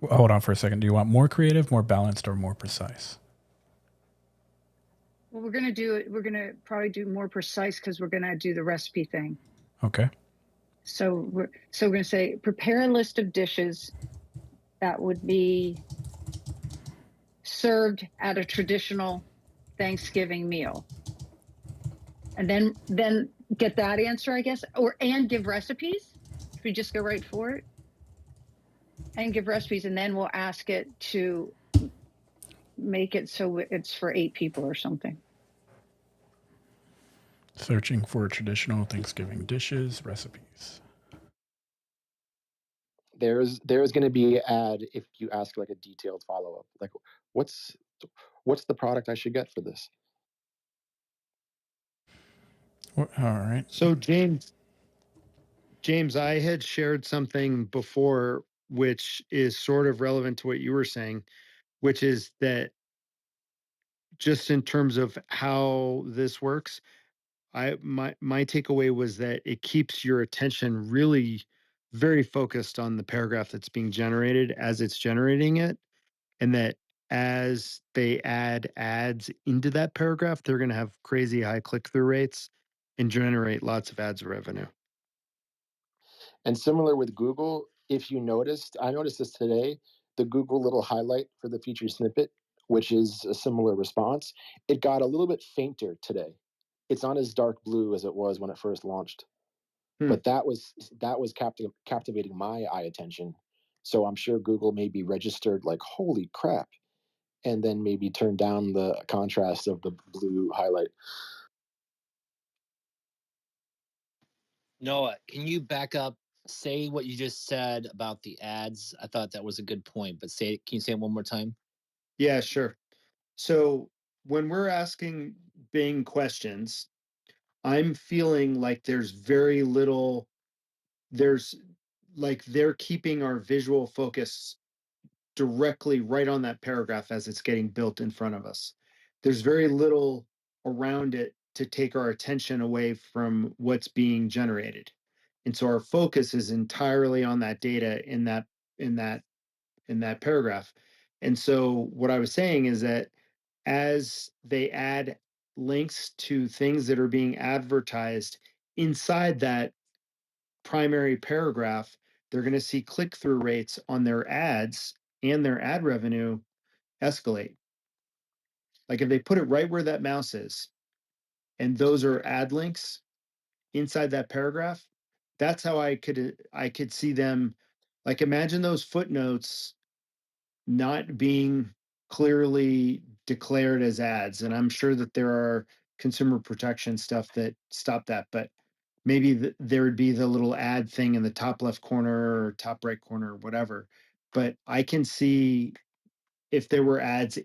Hold on for a second. Do you want more creative, more balanced, or more precise? well, we're going to probably do more precise because we're going to do the recipe thing. Okay. So we're going to say, prepare a list of dishes that would be served at a traditional Thanksgiving meal. And then get that answer, I guess, and give recipes. If we just go right for it and give recipes, and then we'll ask it to make it so it's for 8 people or something. Searching for traditional Thanksgiving dishes, recipes. There's going to be an ad if you ask like a detailed follow up. Like, what's the product I should get for this? All right. So James, I had shared something before, which is sort of relevant to what you were saying, which is that just in terms of how this works, my takeaway was that it keeps your attention really very focused on the paragraph that's being generated as it's generating it, and that as they add ads into that paragraph, they're going to have crazy high click-through rates and generate lots of ads revenue. And similar with Google, if you noticed, I noticed this today, the Google little highlight for the feature snippet, which is a similar response, it got a little bit fainter today. It's not as dark blue as it was when it first launched. But that was captivating my eye attention. So I'm sure Google may be registered like, holy crap, and then maybe turn down the contrast of the blue highlight. Noah, can you back up? Say what you just said about the ads. I thought that was a good point, but can you say it one more time? Yeah, sure. So when we're asking Bing questions, I'm feeling like there's very little, there's like they're keeping our visual focus directly right on that paragraph as it's getting built in front of us. There's very little around it to take our attention away from what's being generated. And so our focus is entirely on that data in that paragraph. And so what I was saying is that as they add links to things that are being advertised inside that primary paragraph, they're going to see click-through rates on their ads and their ad revenue escalate. Like if they put it right where that mouse is, and those are ad links inside that paragraph, that's how I could see them. Like imagine those footnotes not being clearly declared as ads, and I'm sure that there are consumer protection stuff that stop that, but maybe there would be the little ad thing in the top left corner or top right corner or whatever. But I can see if there were ads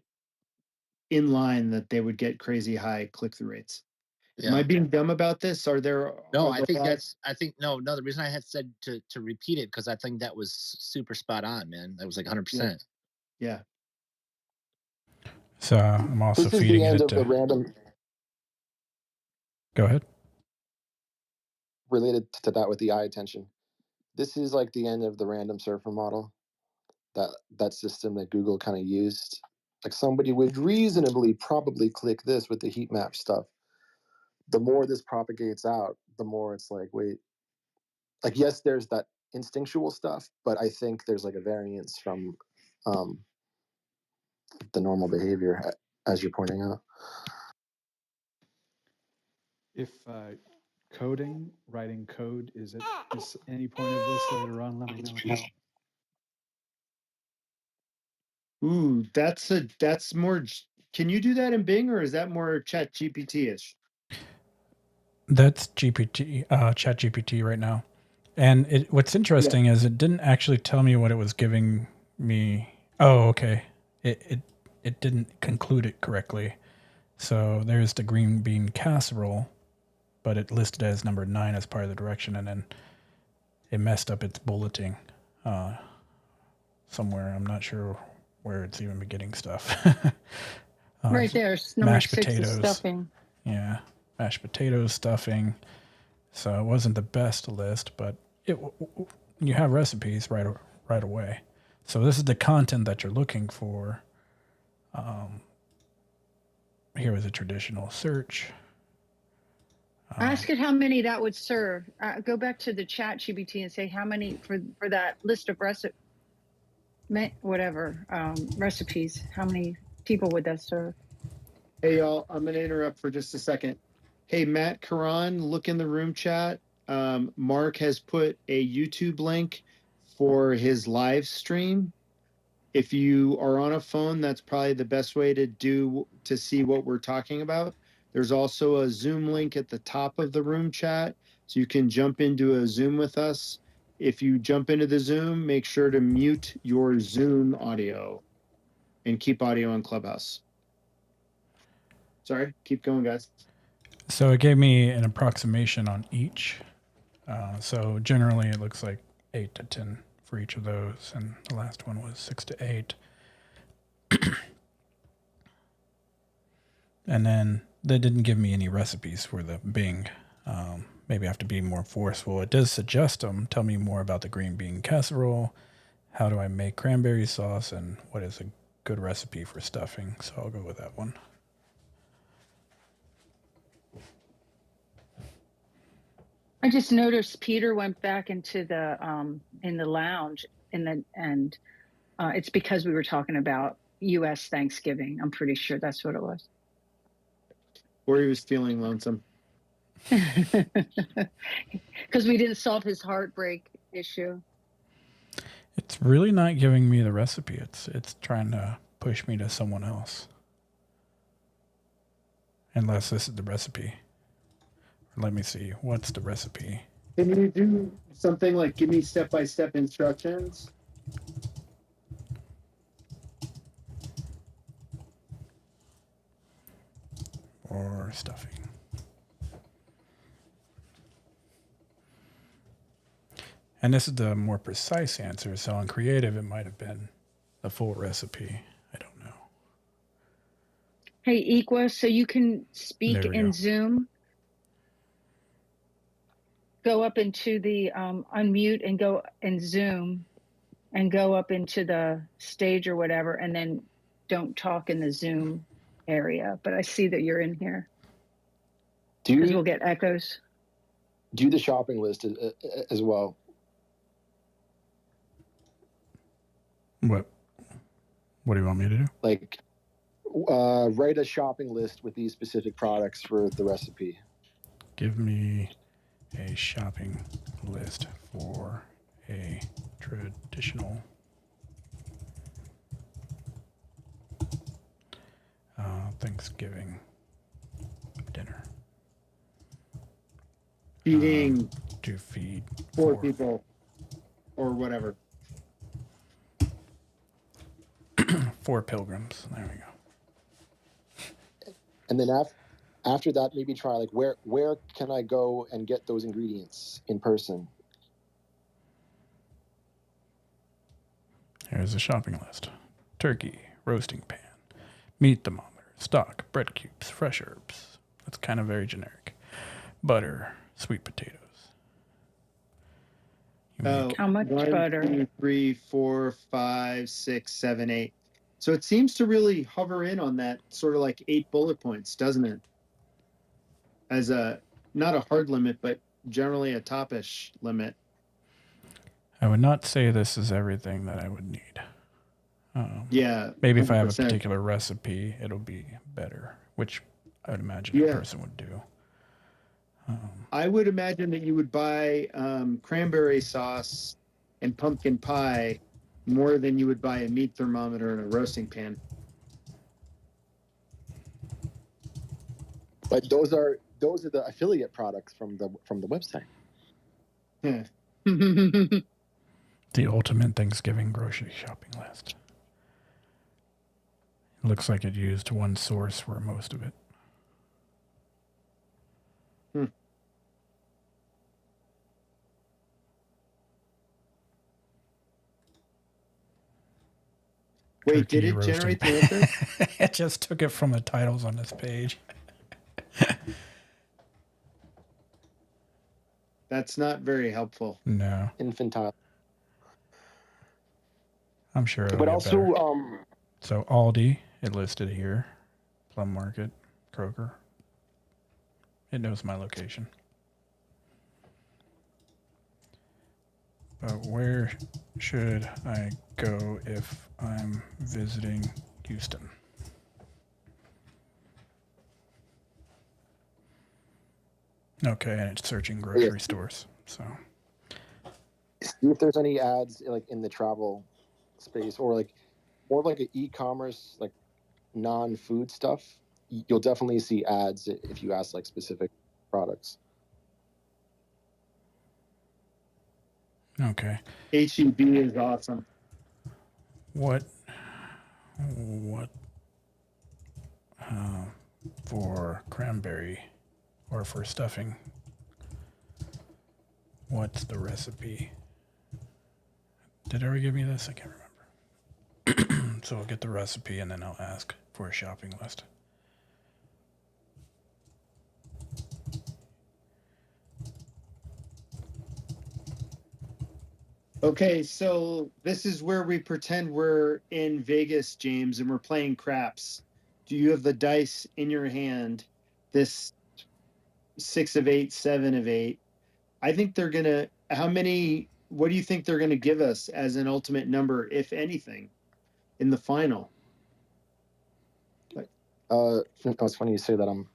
in line that they would get crazy high click-through rates. Am I being dumb about this? Are there No, are I there think laws? no. The reason I had said to repeat it because I think that was super spot on, man. That was like 100%. Yeah. So I'm also This is feeding the end it of the to. random Go ahead. related to that with the eye attention. This is like the end of the random surfer model. That system that Google kind of used. Like somebody would reasonably probably click this with the heat map stuff. The more this propagates out, the more it's like, wait, like yes, there's that instinctual stuff, but I think there's like a variance from the normal behavior, as you're pointing out. If writing code is at any point of this later on, let me know. Ooh, that's more. Can you do that in Bing, or is that more Chat GPT-ish? That's Chat GPT right now. And what's interesting is it didn't actually tell me what it was giving me. Oh, okay. It didn't conclude it correctly. So there's the green bean casserole, but it listed as number 9 as part of the direction, and then it messed up its bulleting somewhere. I'm not sure where it's even getting stuff. Right there, number mashed 6 is potatoes. stuffing. Yeah, mashed potatoes, stuffing. So it wasn't the best list, but you have recipes right away. So this is the content that you're looking for. Here was a traditional search. Ask it how many that would serve. Go back to the Chat GPT and say how many for that list of recipes. How many people would that serve? Hey y'all, I'm gonna interrupt for just a second. Hey Matt Karan, look in the room chat. Mark has put a YouTube link for his live stream. If you are on a phone, that's probably the best way to see what we're talking about. There's also a Zoom link at the top of the room chat, so you can jump into a Zoom with us. If you jump into the Zoom, make sure to mute your Zoom audio and keep audio on Clubhouse. Sorry, keep going, guys. So it gave me an approximation on each. So generally it looks like 8 to 10 for each of those, and the last one was 6 to 8. And then they didn't give me any recipes for the Bing. Maybe I have to be more forceful. It does suggest them. Tell me more about the green bean casserole. How do I make cranberry sauce? And what is a good recipe for stuffing? So I'll go with that one. I just noticed Peter went back into the in the lounge and it's because we were talking about U.S. Thanksgiving. I'm pretty sure that's what it was. Or he was feeling lonesome. Because we didn't solve his heartbreak issue. It's really not giving me the recipe. It's trying to push me to someone else. Unless this is the recipe. Let me see. What's the recipe? Can you do something like give me step-by-step instructions? Or stuffing. And this is the more precise answer. So on creative, it might have been the full recipe. I don't know. Hey, Equa, so you can speak There we in go. Zoom. Go up into the unmute and go in Zoom and go up into the stage or whatever, and then don't talk in the Zoom area. But I see that you're in here because we'll get echoes. Do the shopping list as well. What do you want me to do? Like, write a shopping list with these specific products for the recipe. Give me a shopping list for a traditional Thanksgiving dinner. Feeding To feed 4 people or whatever. 4 pilgrims. There we go. And then after that, maybe try like where can I go and get those ingredients in person? Here's a shopping list. Turkey, roasting pan, meat thermometer, stock, bread cubes, fresh herbs. That's kind of very generic. Butter, sweet potatoes. How much 1, butter? 2, 3, 4, 5, 6, 7, 8. So it seems to really hover in on that sort of like 8 bullet points, doesn't it? As a not a hard limit, but generally a topish limit. I would not say this is everything that I would need. Yeah. Maybe if I have a 100%. particular recipe, it'll be better, which I would imagine a person would do. I would imagine that you would buy cranberry sauce and pumpkin pie more than you would buy a meat thermometer and a roasting pan. But those are the affiliate products from the website. Yeah. The ultimate Thanksgiving grocery shopping list. It looks like it used one source for most of it. Wait, did it generate the answer? It just took it from the titles on this page. That's not very helpful. No. Infantile. I'm sure it'll But get also, better. So Aldi, it listed here. Plum Market, Kroger. It knows my location. But where should I go if I'm visiting Houston? Okay, and it's searching grocery stores. So see if there's any ads like in the travel space or like more like an e-commerce, like non-food stuff. You'll definitely see ads if you ask like specific products. Okay. HEB is awesome. What for cranberry or for stuffing? What's the recipe? Did it ever give me this? I can't remember. So I'll get the recipe and then I'll ask for a shopping list. Okay, so this is where we pretend we're in Vegas, James, and we're playing craps. Do you have the dice in your hand? This 6 of 8, 7 of 8. I think they're gonna. What do you think they're gonna give us as an ultimate number, if anything, in the final? It's funny you say that.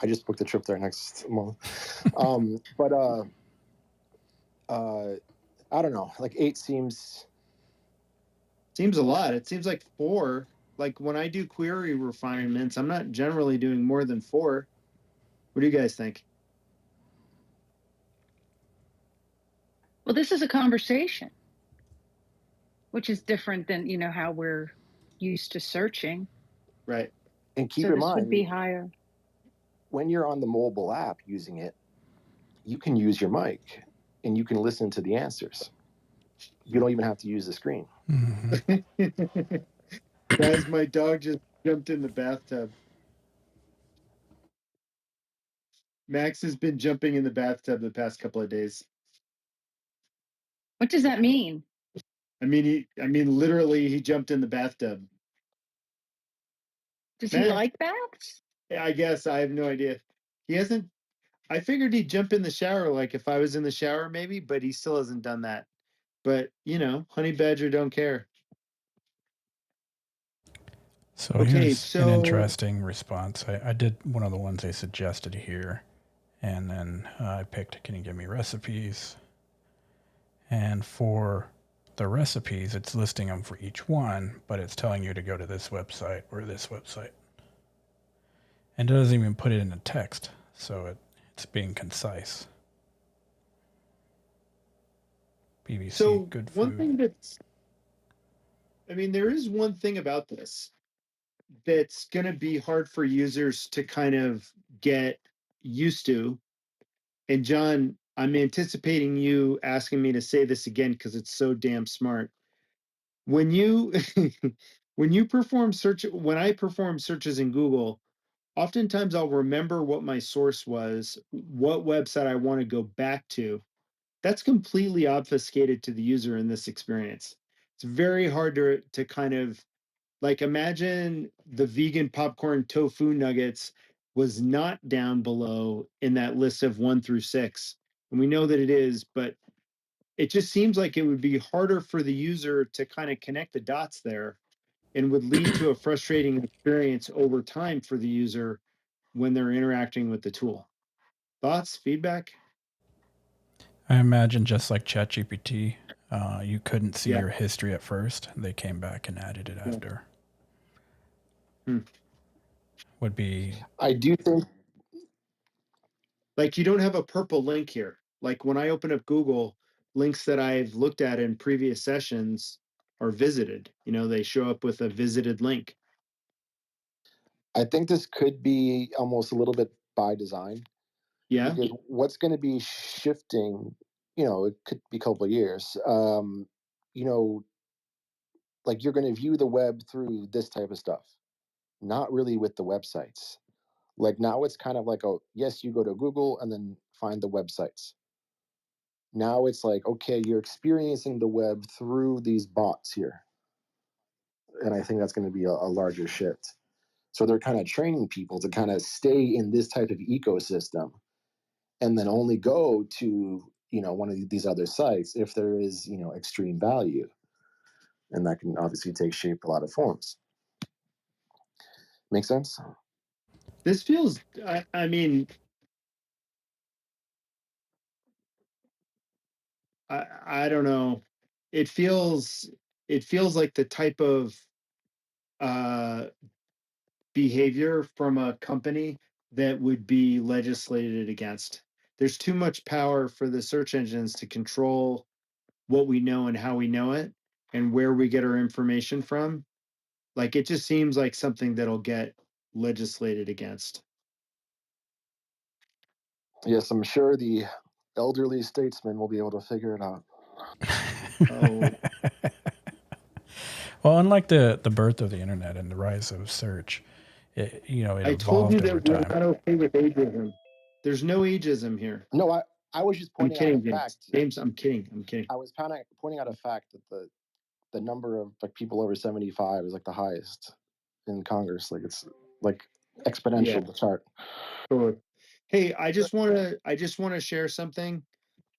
I just booked a trip there next month. But I don't know. Like 8 seems a lot. It seems like 4. Like when I do query refinements, I'm not generally doing more than 4. What do you guys think? Well, this is a conversation, which is different than, how we're used to searching. Right. And keep so in this mind, would be higher. When you're on the mobile app using it, you can use your mic and you can listen to the answers. You don't even have to use the screen. Guys, my dog just jumped in the bathtub. Max has been jumping in the bathtub the past couple of days. What does that mean? I mean, literally, he jumped in the bathtub. Does Max, he like baths? I guess I have no idea. He hasn't. I figured he'd jump in the shower, like if I was in the shower, maybe, but he still hasn't done that. But honey badger don't care. So Okay, here's an so interesting response. I did one of the ones they suggested here, and then I picked, can you give me recipes? And for the recipes, it's listing them for each one, but it's telling you to go to this website or this website. And it doesn't even put it in a text, so it's being concise. BBC, so good food. one thing there is one thing about this that's going to be hard for users to kind of get used to. And John, I'm anticipating you asking me to say this again because it's so damn smart. When you when I perform searches in Google, oftentimes I'll remember what my source was, what website I want to go back to. That's completely obfuscated to the user in this experience. It's very hard to kind of, like, imagine the vegan popcorn tofu nuggets was not down below in that list of 1 through 6. And we know that it is, but it just seems like it would be harder for the user to kind of connect the dots there, and would lead to a frustrating experience over time for the user when they're interacting with the tool. Thoughts, feedback? I imagine just like ChatGPT, you couldn't see Yeah. your history at first. They came back and added it after. Would be. I do think, like, you don't have a purple link here. Like when I open up Google, links that I've looked at in previous sessions are visited. They show up with a visited link. I think this could be almost a little bit by design. Yeah. Because what's going to be shifting, it could be a couple of years. Like you're going to view the web through this type of stuff, not really with the websites. Like now it's kind of like, oh, yes, you go to Google and then find the websites. Now it's like, okay, you're experiencing the web through these bots here. And I think that's going to be a larger shift. So they're kind of training people to kind of stay in this type of ecosystem and then only go to, one of these other sites if there is, extreme value. And that can obviously take shape a lot of forms. Make sense? This feels, I mean, I don't know. It feels like the type of behavior from a company that would be legislated against. There's too much power for the search engines to control what we know and how we know it and where we get our information from. Like, it just seems like something that'll get legislated against. Yes, I'm sure the elderly statesmen will be able to figure it out. Oh. Well, unlike the birth of the internet and the rise of search, it I told evolved you over that we're time. not okay with ageism. There's no ageism here. No, I was just I'm pointing kidding, out a James. fact. James, I'm kidding. I was pointing out a fact that the number of like people over 75 is like the highest in Congress. Like it's like exponential the chart. Sure. Hey, I just want to share something.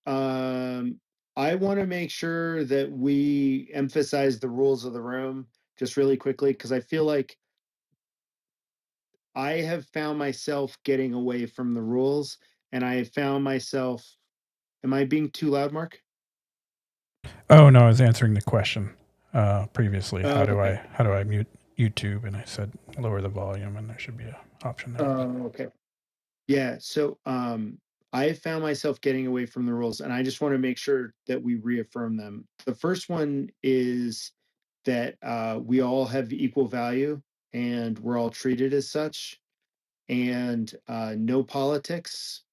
I want to make sure that we emphasize the rules of the room just really quickly, because I feel like I have found myself getting away from the rules, and I have found myself. Am I being too loud, Mark? Oh no, I was answering the question previously. Oh, okay. How do I mute YouTube? And I said lower the volume, and there should be an option there. Oh, okay. Yeah. So I found myself getting away from the rules, and I just want to make sure that we reaffirm them. The first one is that we all have equal value and we're all treated as such, and no politics,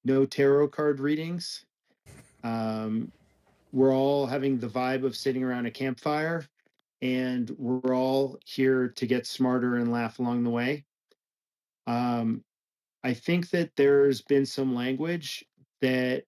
no tarot card readings. we're all having the vibe of sitting around a campfire, and we're all here to get smarter and laugh along the way. I think that there's been some language that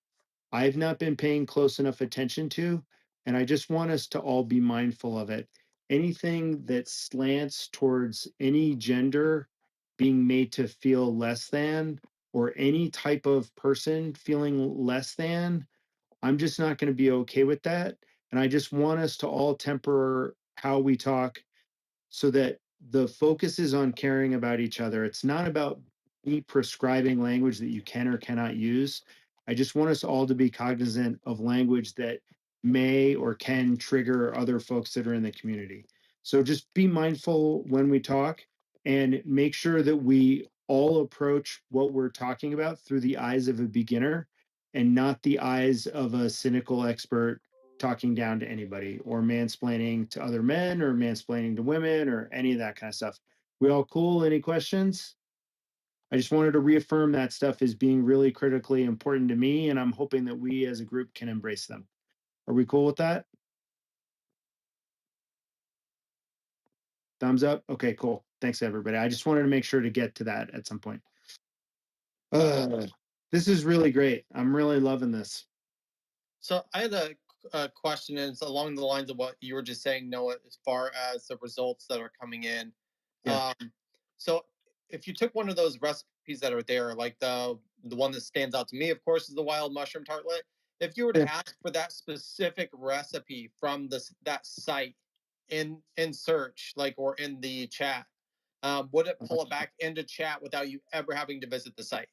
I've not been paying close enough attention to, and I just want us to all be mindful of it. Anything that slants towards any gender being made to feel less than, or any type of person feeling less than, I'm just not going to be okay with that. And I just want us to all temper how we talk so that the focus is on caring about each other. It's not about me prescribing language that you can or cannot use. I just want us all to be cognizant of language that may or can trigger other folks that are in the community. So just be mindful when we talk and make sure that we all approach what we're talking about through the eyes of a beginner and not the eyes of a cynical expert talking down to anybody or mansplaining to other men or mansplaining to women or any of that kind of stuff. We all cool? Any questions? I just wanted to reaffirm that stuff is being really critically important to me, and I'm hoping that we as a group can embrace them. Are we cool with that? Thumbs up? Okay, cool. Thanks, everybody. I just wanted to make sure to get to that at some point. This is really great. I'm really loving this. So I had a question, and it's along the lines of what you were just saying, Noah, as far as the results that are coming in. Yeah. So if you took one of those recipes that are there, like the one that stands out to me, of course, is the wild mushroom tartlet. If you were to ask for that specific recipe from that site in search, like, or in the chat, would it pull it back into chat without you ever having to visit the site?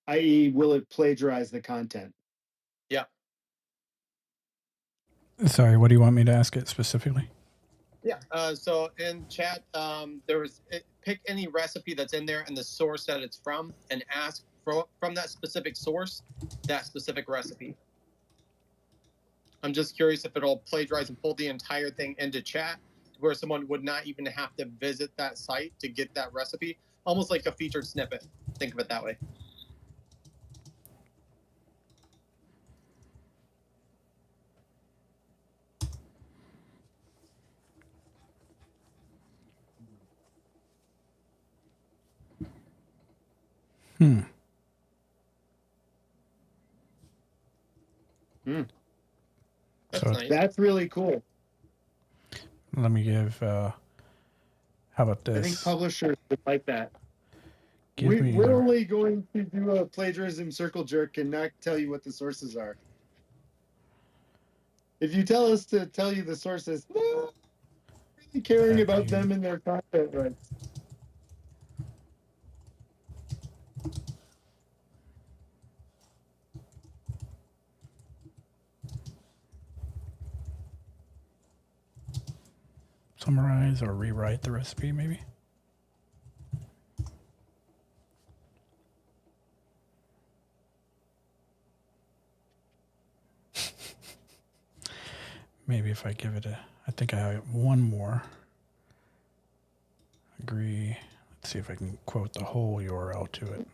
I.e., will it plagiarize the content? Yeah. Sorry, what do you want me to ask it specifically? Yeah. So in chat, pick any recipe that's in there and the source that it's from, and ask from that specific source that specific recipe. I'm just curious if it'll plagiarize and pull the entire thing into chat, where someone would not even have to visit that site to get that recipe, almost like a featured snippet. Think of it that way. That's So nice. That's really cool. let me give. How about this? I think publishers would like that. Give me We're the- only going to do a plagiarism circle jerk and not tell you what the sources are. If you tell us to tell you the sources, no, really caring about them and their content rights. summarize or rewrite the recipe, maybe. Maybe if I give it a, I think I have one more. Agree. Let's see if I can quote the whole URL to it.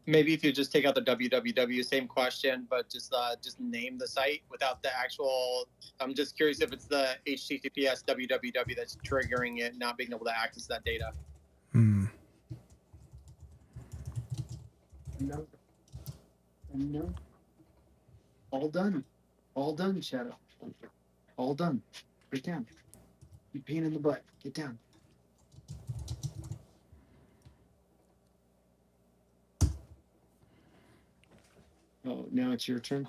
Maybe if you just take out the www, same question, but just name the site without the actual. I'm just curious if it's the HTTPS www that's triggering it, not being able to access that data. No. All done. All done, Shadow. All done. Get down. You pain in the butt. Get down. Oh, now it's your turn.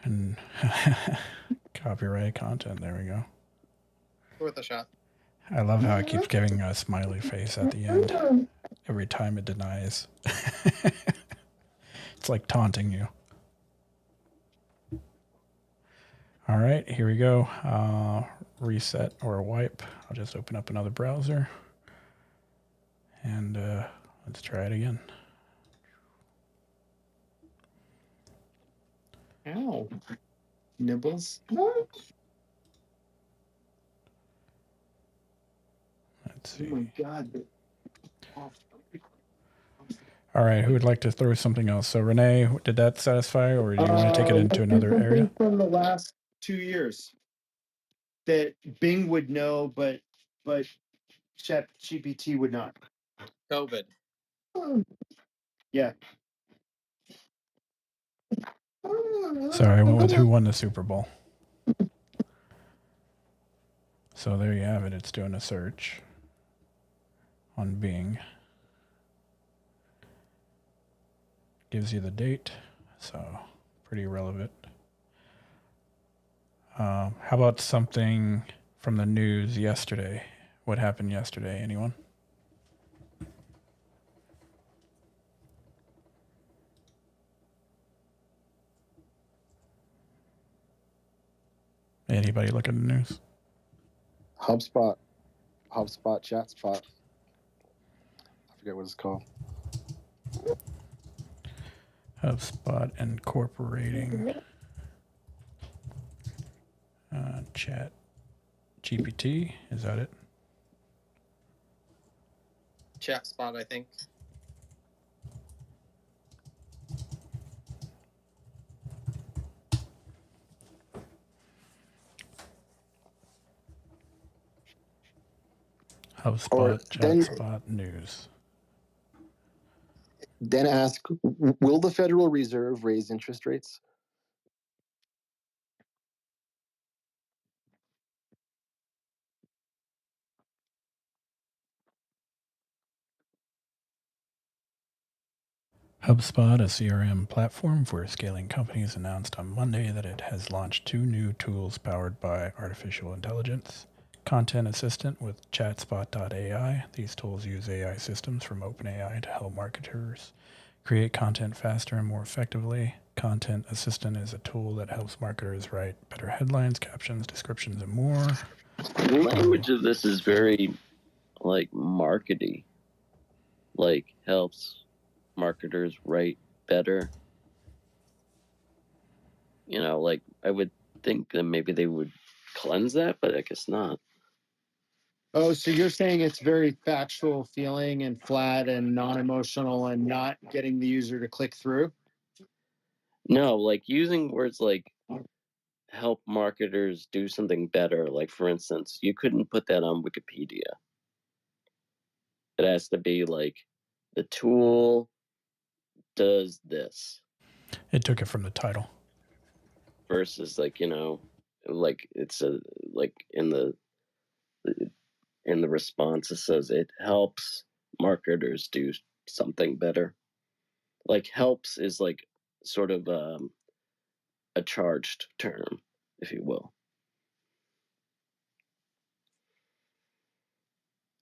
And copyright content. There we go. Worth a shot. I love how it keeps giving a smiley face at the end every time it denies. It's like taunting you. All right, here we go. Reset or wipe. I'll just open up another browser. And let's try it again. Ow. Nibbles. Let's see. Oh my God. All right, who would like to throw something else? So Renee, did that satisfy, or do you want to take it into Let's do another area? something from the last 2 years that Bing would know, but ChatGPT would not. COVID. Yeah. Sorry, I went with who won the Super Bowl. So there you have it. It's doing a search on Bing. Gives you the date, so pretty relevant. How about something from the news yesterday? What happened yesterday? Anyone? Anybody look at the news? HubSpot chat spot. I forget what it's called. HubSpot incorporating Chat GPT. Is that it? Chat spot, I think. HubSpot ChatSpot news. Then ask, will the Federal Reserve raise interest rates? HubSpot, a CRM platform for scaling companies, announced on Monday that it has launched 2 new tools powered by artificial intelligence. Content Assistant with ChatSpot.ai. These tools use AI systems from OpenAI to help marketers create content faster and more effectively. Content Assistant is a tool that helps marketers write better headlines, captions, descriptions, and more. The language of this is very, like, markety. Like, helps marketers write better. You know, like, I would think that maybe they would cleanse that, but I guess not. Oh, so you're saying it's very factual feeling and flat and non-emotional and not getting the user to click through? No, like, using words like help marketers do something better. Like, for instance, you couldn't put that on Wikipedia. It has to be like, the tool does this. It took it from the title. Versus, like, you know, like, it's a, like, in the response, it says it helps marketers do something better. Like, helps is like sort of a charged term, if you will.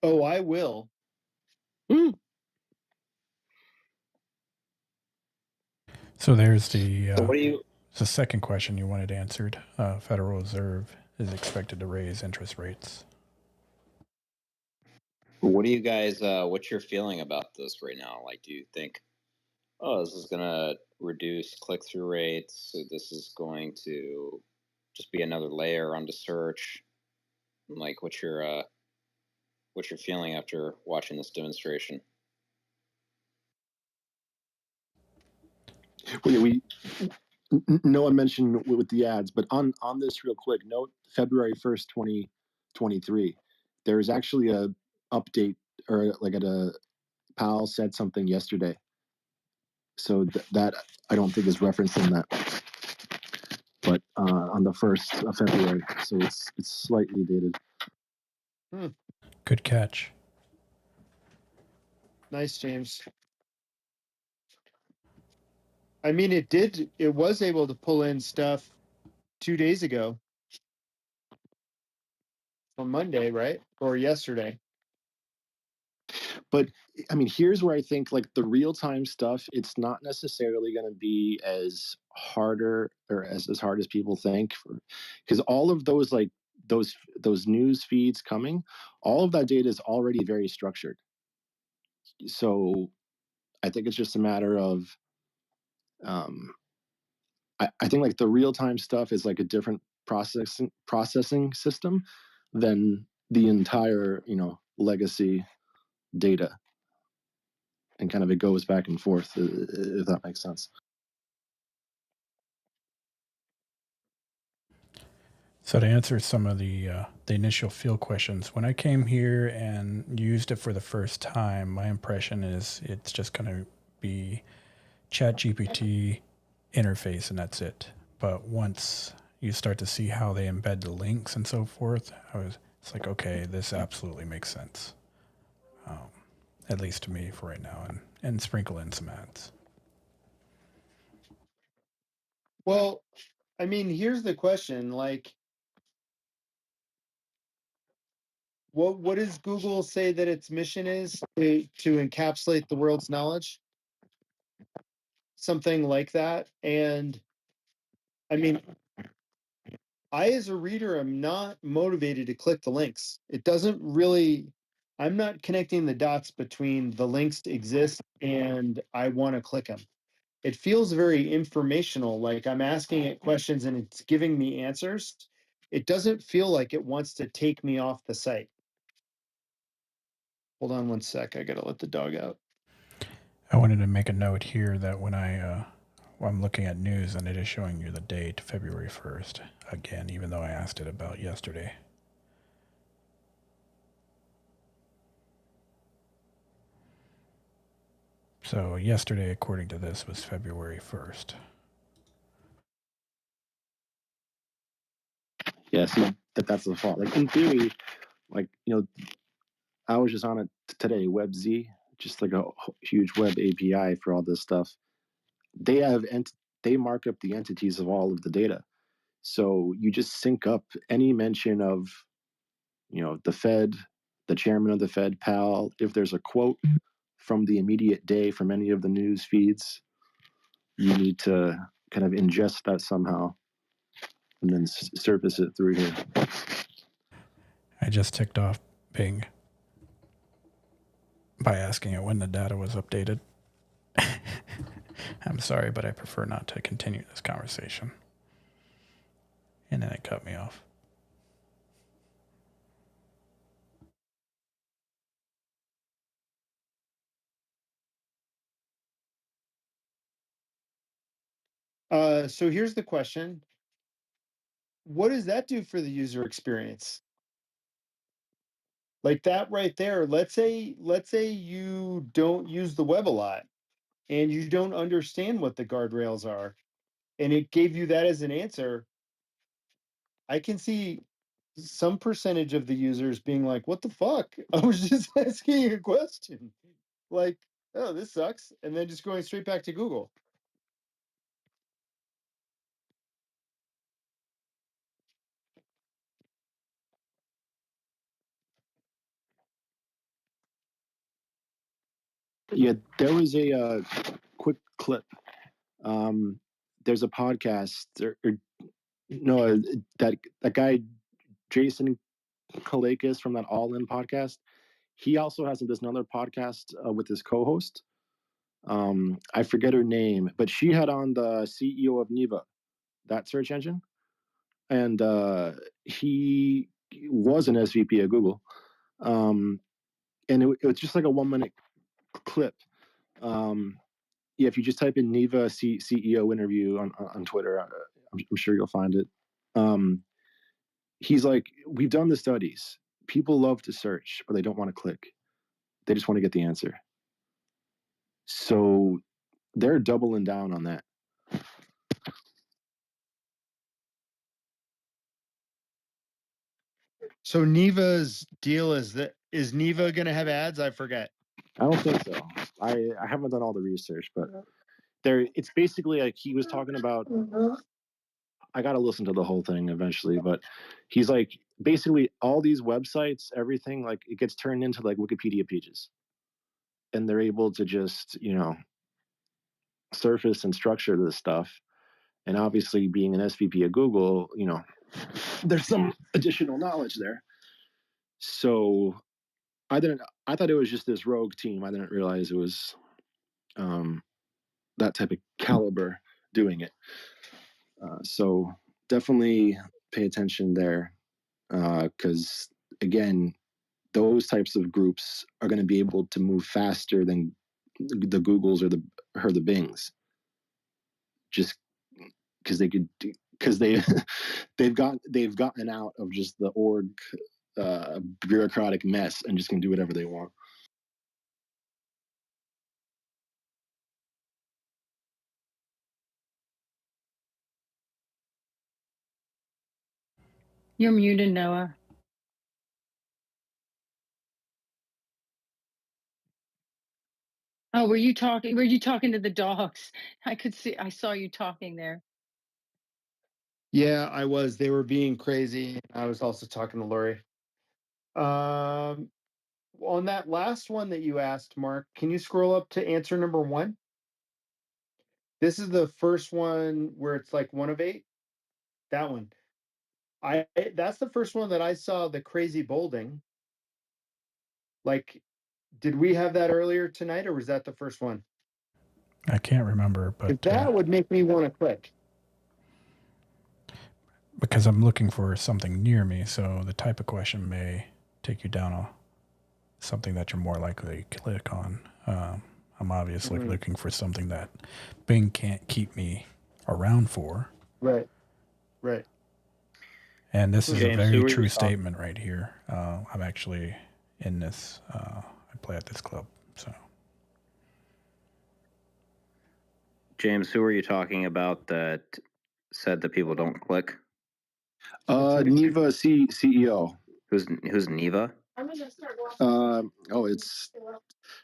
Oh, I will. So there's the So what do you? the second question you wanted answered. Federal Reserve is expected to raise interest rates. What do you guys? What's your feeling about this right now? Like, do you think, oh, this is gonna reduce click-through rates? So this is going to just be another layer onto search? Like, what's your feeling after watching this demonstration? No one mentioned with the ads, but on this real quick, note February 1st, 2023. There's actually a update, or like a Powell said something yesterday. So that I don't think is referenced in that. But on the 1st of February, so it's slightly dated. Good catch. Nice, James. I mean, it was able to pull in stuff 2 days ago. On Monday, right? Or yesterday. But I mean, here's where I think, like, the real-time stuff, it's not necessarily going to be as harder or as hard as people think, because all of those, like, those news feeds coming, all of that data is already very structured. So I think it's just a matter of I think, like, the real-time stuff is like a different processing system than the entire, legacy data. and kind of it goes back and forth, if that makes sense. So to answer some of the initial field questions, when I came here and used it for the first time, my impression is it's just going to be ChatGPT interface and that's it. But once you start to see how they embed the links and so forth, it's like, okay, this absolutely makes sense. At least to me for right now, and sprinkle in some ads. Well, I mean, here's the question: like, what does Google say that its mission is to encapsulate the world's knowledge? Something like that. And I mean, I, as a reader, am not motivated to click the links. It doesn't really, I'm not connecting the dots between the links exist and I want to click them. It feels very informational, like I'm asking it questions and it's giving me answers. It doesn't feel like it wants to take me off the site. Hold on one sec. I got to let the dog out. I wanted to make a note here that when I'm looking at news and it is showing you the date, February 1st, again, even though I asked it about yesterday. So yesterday, according to this, was February 1st. Yeah, see, that's the fault. Like in theory, like, you know, I was just on it today, WebZ, just like a huge web API for all this stuff. They have they mark up the entities of all of the data. So you just sync up any mention of, you know, the Fed, the chairman of the Fed, Powell. If there's a quote from the immediate day from any of the news feeds, you need to kind of ingest that somehow and then surface it through here. I just ticked off Bing by asking it when the data was updated. I'm sorry, but I prefer not to continue this conversation. And then it cut me off. So here's the question. What does that do for the user experience? Like that right there, let's say you don't use the web a lot and you don't understand what the guardrails are, and it gave you that as an answer. I can see some percentage of the users being like, what the fuck? I was just asking a question. Like, oh, this sucks. And then just going straight back to Google. Yeah, there was a quick clip. There's a podcast, that guy Jason Kalakis from that All In podcast. He also has this another podcast with his co-host. I forget her name, but she had on the CEO of Neva, that search engine, and he was an SVP at Google. And it was just like a 1 minute clip. Yeah, if you just type in Neva CEO interview on Twitter, I'm sure you'll find it. He's like, we've done the studies. People love to search, but they don't want to click. They just want to get the answer. So they're doubling down on that. So Neva's deal is Neva going to have ads? I forget. I don't think so. I haven't done all the research, but it's basically like he was talking about. I got to listen to the whole thing eventually, but he's like, basically all these websites, everything, like it gets turned into like Wikipedia pages, and they're able to just, you know, surface and structure this stuff. And obviously being an SVP at Google, you know, there's some additional knowledge there. So I thought it was just this rogue team. I didn't realize it was that type of caliber doing it. So definitely pay attention there, because again, those types of groups are going to be able to move faster than the Googles or the Bings, just because they've gotten out of just the org bureaucratic mess and just can do whatever they want. You're muted, Noah. Oh, were you talking? Were you talking to the dogs? I saw you talking there. Yeah, I was. They were being crazy. I was also talking to Lori. On that last one that you asked, Mark, can you scroll up to answer number 1? This is the first one where it's like 1 of 8. That one. That's the first one that I saw the crazy bolding. Like, did we have that earlier tonight, or was that the first one? I can't remember, but that would make me want to click. Because I'm looking for something near me, so the type of question may take you down something that you're more likely to click on. I'm obviously looking for something that Bing can't keep me around for. Right. And this is James, a who very are you true talking- statement right here. I'm actually in this. I play at this club, so. James, who are you talking about that said that people don't click? Neva CEO. Who's Neva?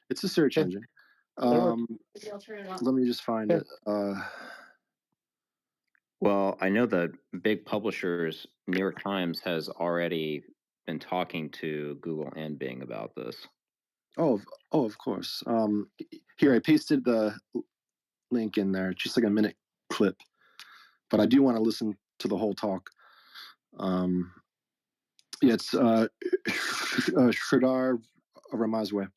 It's a search engine. Let me just find it. Well, I know the big publishers, New York Times, has already been talking to Google and Bing about this. Of course. Here, I pasted the link in there, just like a minute clip, but I do want to listen to the whole talk. It's Sridhar Ramazwe.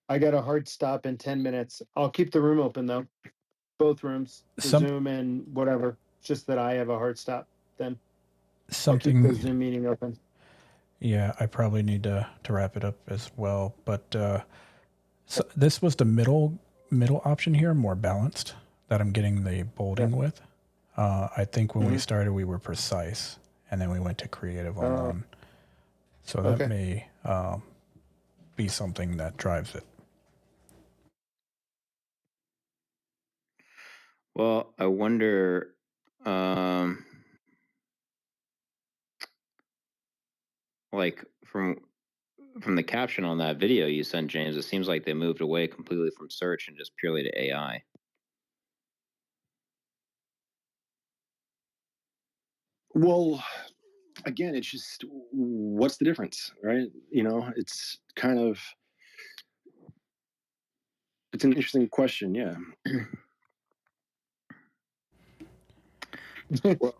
I got a hard stop in 10 minutes. I'll keep the room open though. Both rooms, the Zoom and whatever. It's just that I have a hard stop then. I'll keep the Zoom meeting open. Yeah, I probably need to wrap it up as well. But so this was the middle option here, more balanced, that I'm getting the bolding with. I think when we started, we were precise, and then we went to creative on. So that may be something that drives it. Well, I wonder. Like from the caption on that video you sent, James, it seems like they moved away completely from search and just purely to AI. Well, again, it's just, what's the difference, right? It's kind of, it's an interesting question. Yeah.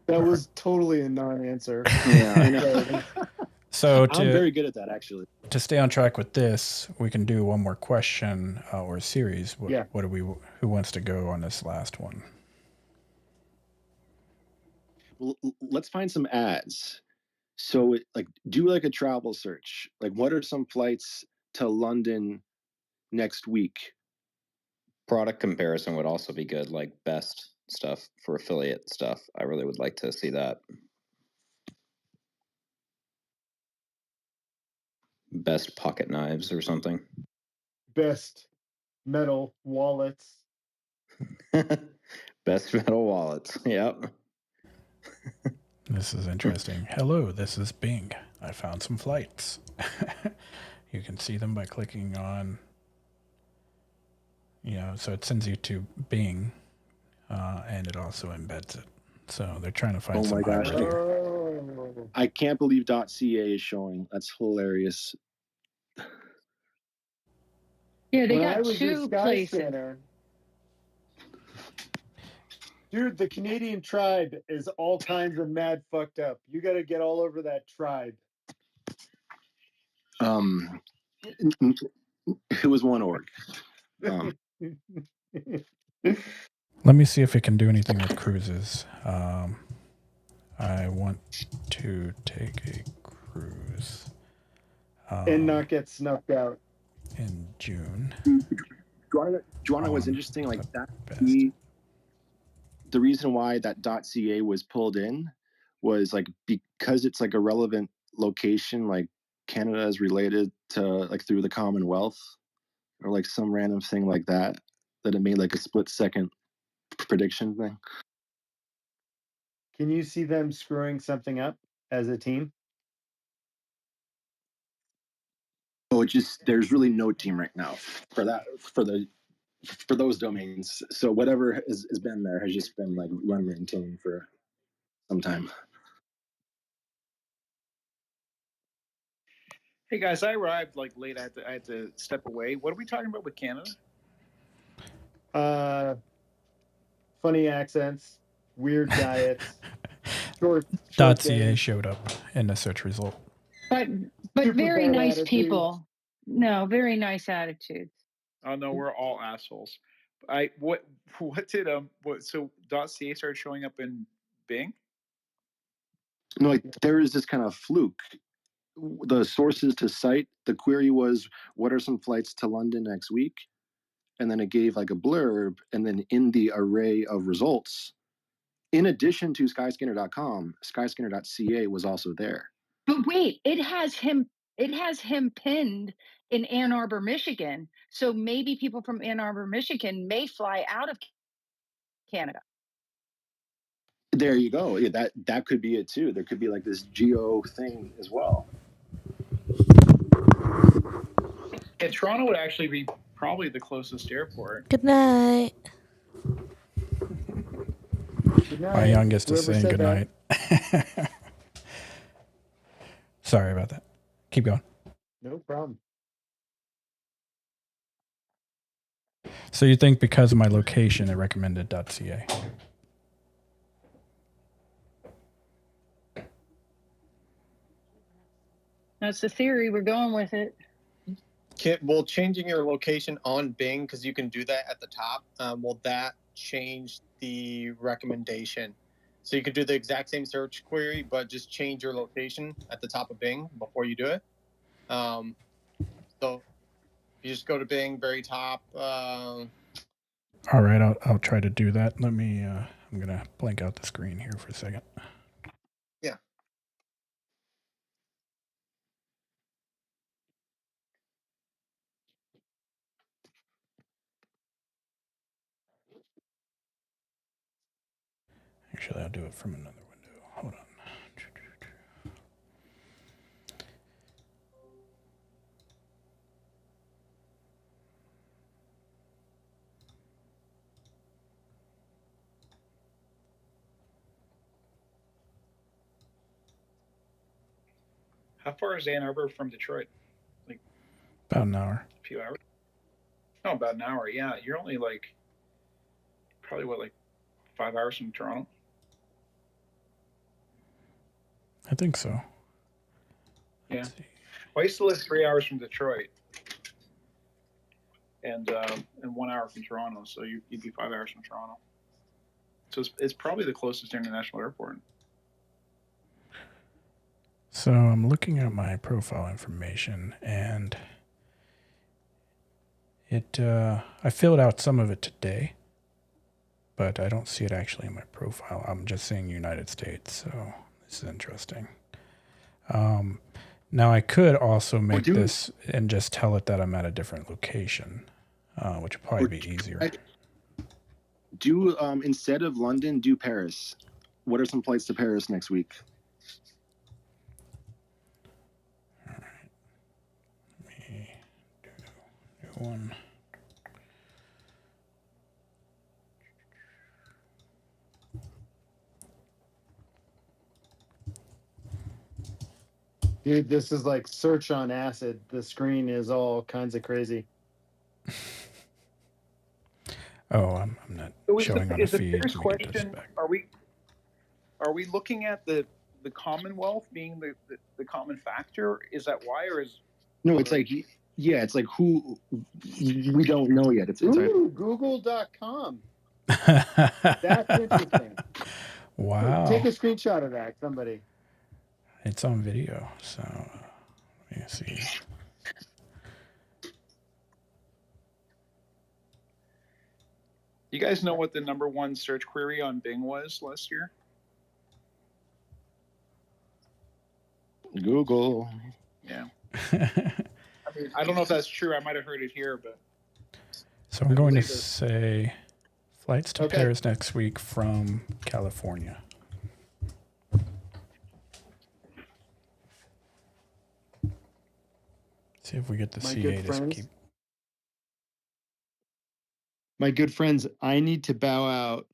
That was totally a non-answer. Yeah, I know. So I'm very good at that, actually. To stay on track with this, we can do one more question or series. What do we? Who wants to go on this last one? Well, let's find some ads. So, do like a travel search. Like, what are some flights to London next week? Product comparison would also be good, like best stuff for affiliate stuff. I really would like to see that. Best pocket knives or something. Best metal wallets. Best metal wallets. Yep. This is interesting. Hello, this is Bing. I found some flights. You can see them by clicking on, so it sends you to Bing, and it also embeds it. So they're trying to find some hybrid here. I can't believe .ca is showing. That's hilarious. Yeah, they got 2 places. Dude, the Canadian tribe is all kinds of mad fucked up. You got to get all over that tribe. It was one org. Let me see if it can do anything with cruises. I want to take a cruise. and not get snuffed out in June. Do you want to know what's interesting? Like that, the reason why that .ca was pulled in was like because it's like a relevant location, like Canada is related to like through the Commonwealth or like some random thing like that, that it made like a split second prediction thing. Can you see them screwing something up as a team? Oh, just there's really no team right now for that for those domains. So whatever has been there has just been like run maintained for some time. Hey guys, I arrived like late. I had to step away. What are we talking about with Canada? Funny accents, weird diets, short .ca days. showed up in the search result. But Super very bad nice attitudes. people. No, very nice attitudes. Oh no, we're all assholes. What did so .ca started showing up in Bing? No, like there is this kind of fluke. The sources to cite the query was, what are some flights to London next week? And then it gave like a blurb, and then in the array of results, in addition to skyscanner.com, skyscanner.ca was also there. But wait, it has him pinned in Ann Arbor, Michigan. So maybe people from Ann Arbor, Michigan may fly out of Canada. There you go. Yeah, that could be it too. There could be like this geo thing as well. And Toronto would actually be probably the closest airport. Good night. Good night. My youngest is Whoever saying said good that. night. Sorry about that. Keep going. No problem. So you think because of my location, it recommended .ca? That's the theory. We're going with it. Will changing your location on Bing, because you can do that at the top, will that change the recommendation? So you could do the exact same search query, but just change your location at the top of Bing before you do it. So you just go to Bing, very top. All right, I'll try to do that. Let me. I'm gonna blank out the screen here for a second. Yeah. Actually, I'll do it from another window. Hold on. How far is Ann Arbor from Detroit? Like About an hour. a few hours? No, about an hour. Yeah, you're only like probably like 5 hours from Toronto. I think so. Yeah. Well, I used to live 3 hours from Detroit, and 1 hour from Toronto. So you'd be 5 hours from Toronto. So it's probably the closest international airport. So I'm looking at my profile information, and I filled out some of it today, but I don't see it actually in my profile. I'm just seeing United States, so this is interesting. Now I could also make this and just tell it that I'm at a different location, which would probably be easier. Do instead of London, do Paris. What are some flights to Paris next week? All right. Let me do one. Dude, this is like search on acid. The screen is all kinds of crazy. Oh, I'm not showing on the feed. Is the question, are we looking at the Commonwealth being the common factor? Is that why, or is no? It's like it's like who we don't know yet. It's Google.com. That's interesting. Wow. Take a screenshot of that, somebody. It's on video, so Let me see. You guys know what the #1 search query on Bing was last year? Google. Yeah. I mean, I don't know if that's true. I might have heard it here, but. So I'm going to say flights to Paris next week from California. See if we get the CA to keep. My good friends, I need to bow out.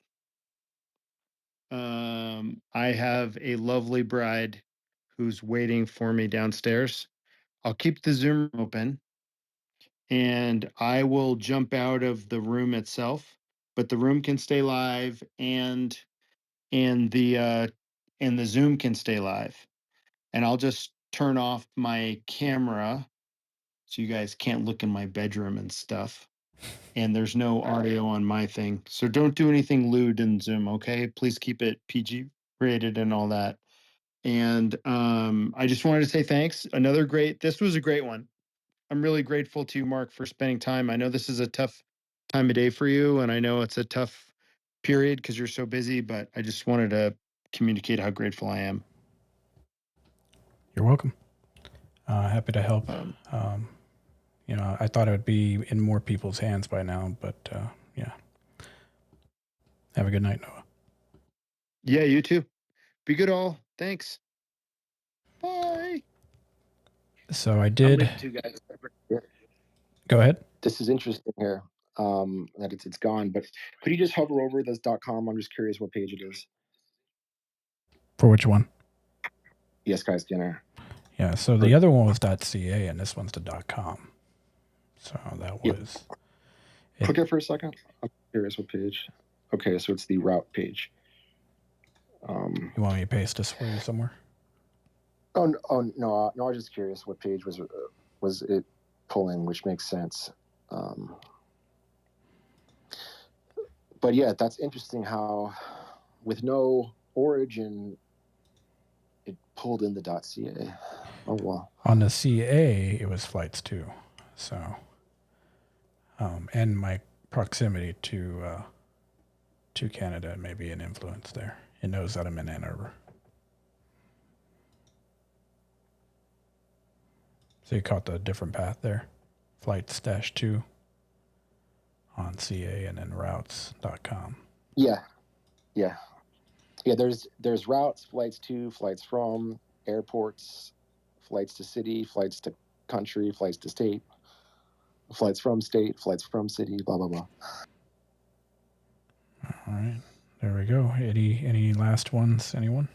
I have a lovely bride who's waiting for me downstairs. I'll keep the Zoom open and I will jump out of the room itself, but the room can stay live and the Zoom can stay live. And I'll just turn off my camera so you guys can't look in my bedroom and stuff. And there's no audio on my thing. So don't do anything lewd in Zoom, okay? Please keep it PG rated and all that. And I just wanted to say thanks. This was a great one. I'm really grateful to you, Mark, for spending time. I know this is a tough time of day for you, and I know it's a tough period because you're so busy, but I just wanted to communicate how grateful I am. You're welcome. Happy to help. I thought it would be in more people's hands by now, but yeah. Have a good night, Noah. Yeah, you too. Be good all. Thanks. Bye. So I did. Go ahead. This is interesting here. That it's gone, but could you just hover over this .com? I'm just curious what page it is. For which one? Yes, guys, dinner. Yeah. So the other one was .ca, and this one's the .com. So that was. Click it for a second. I'm curious what page. Okay, so it's the route page. You want me to paste this for you somewhere? No, I was just curious what page was it pulling, which makes sense. But yeah, that's interesting how with no origin it pulled in the .ca. Oh well. On the CA, it was flights too. So, and my proximity to Canada may be an influence there. It knows that I'm in Ann Arbor. So you caught the different path there. Flights -2 on CA and then routes.com. Yeah. There's routes, flights to, flights from, airports, flights to city, flights to country, flights to state, flights from city, blah blah blah. All right, there we go. Any last ones? Anyone?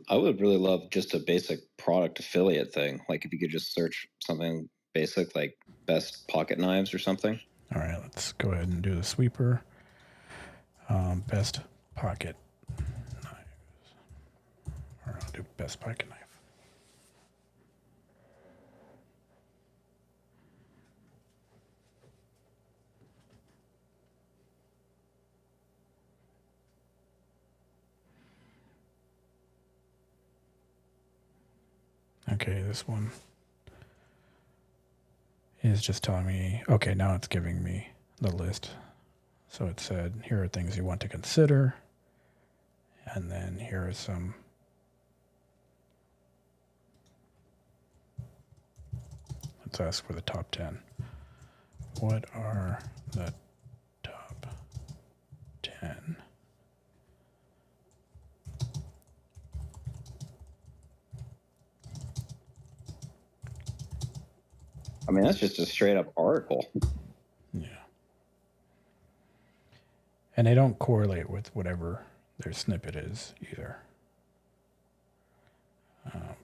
I would really love just a basic product affiliate thing. Like if you could just search something basic like best pocket knives or something. All right, let's go ahead and do the sweeper. Best pocket knives. Or I'll do best pocket knife. Okay, this one is just telling me, okay, now it's giving me the list. So it said, here are things you want to consider. And then here are some. Let's ask for the top 10. What are the top 10? I mean, that's just a straight up article. Yeah. And they don't correlate with whatever their snippet is either.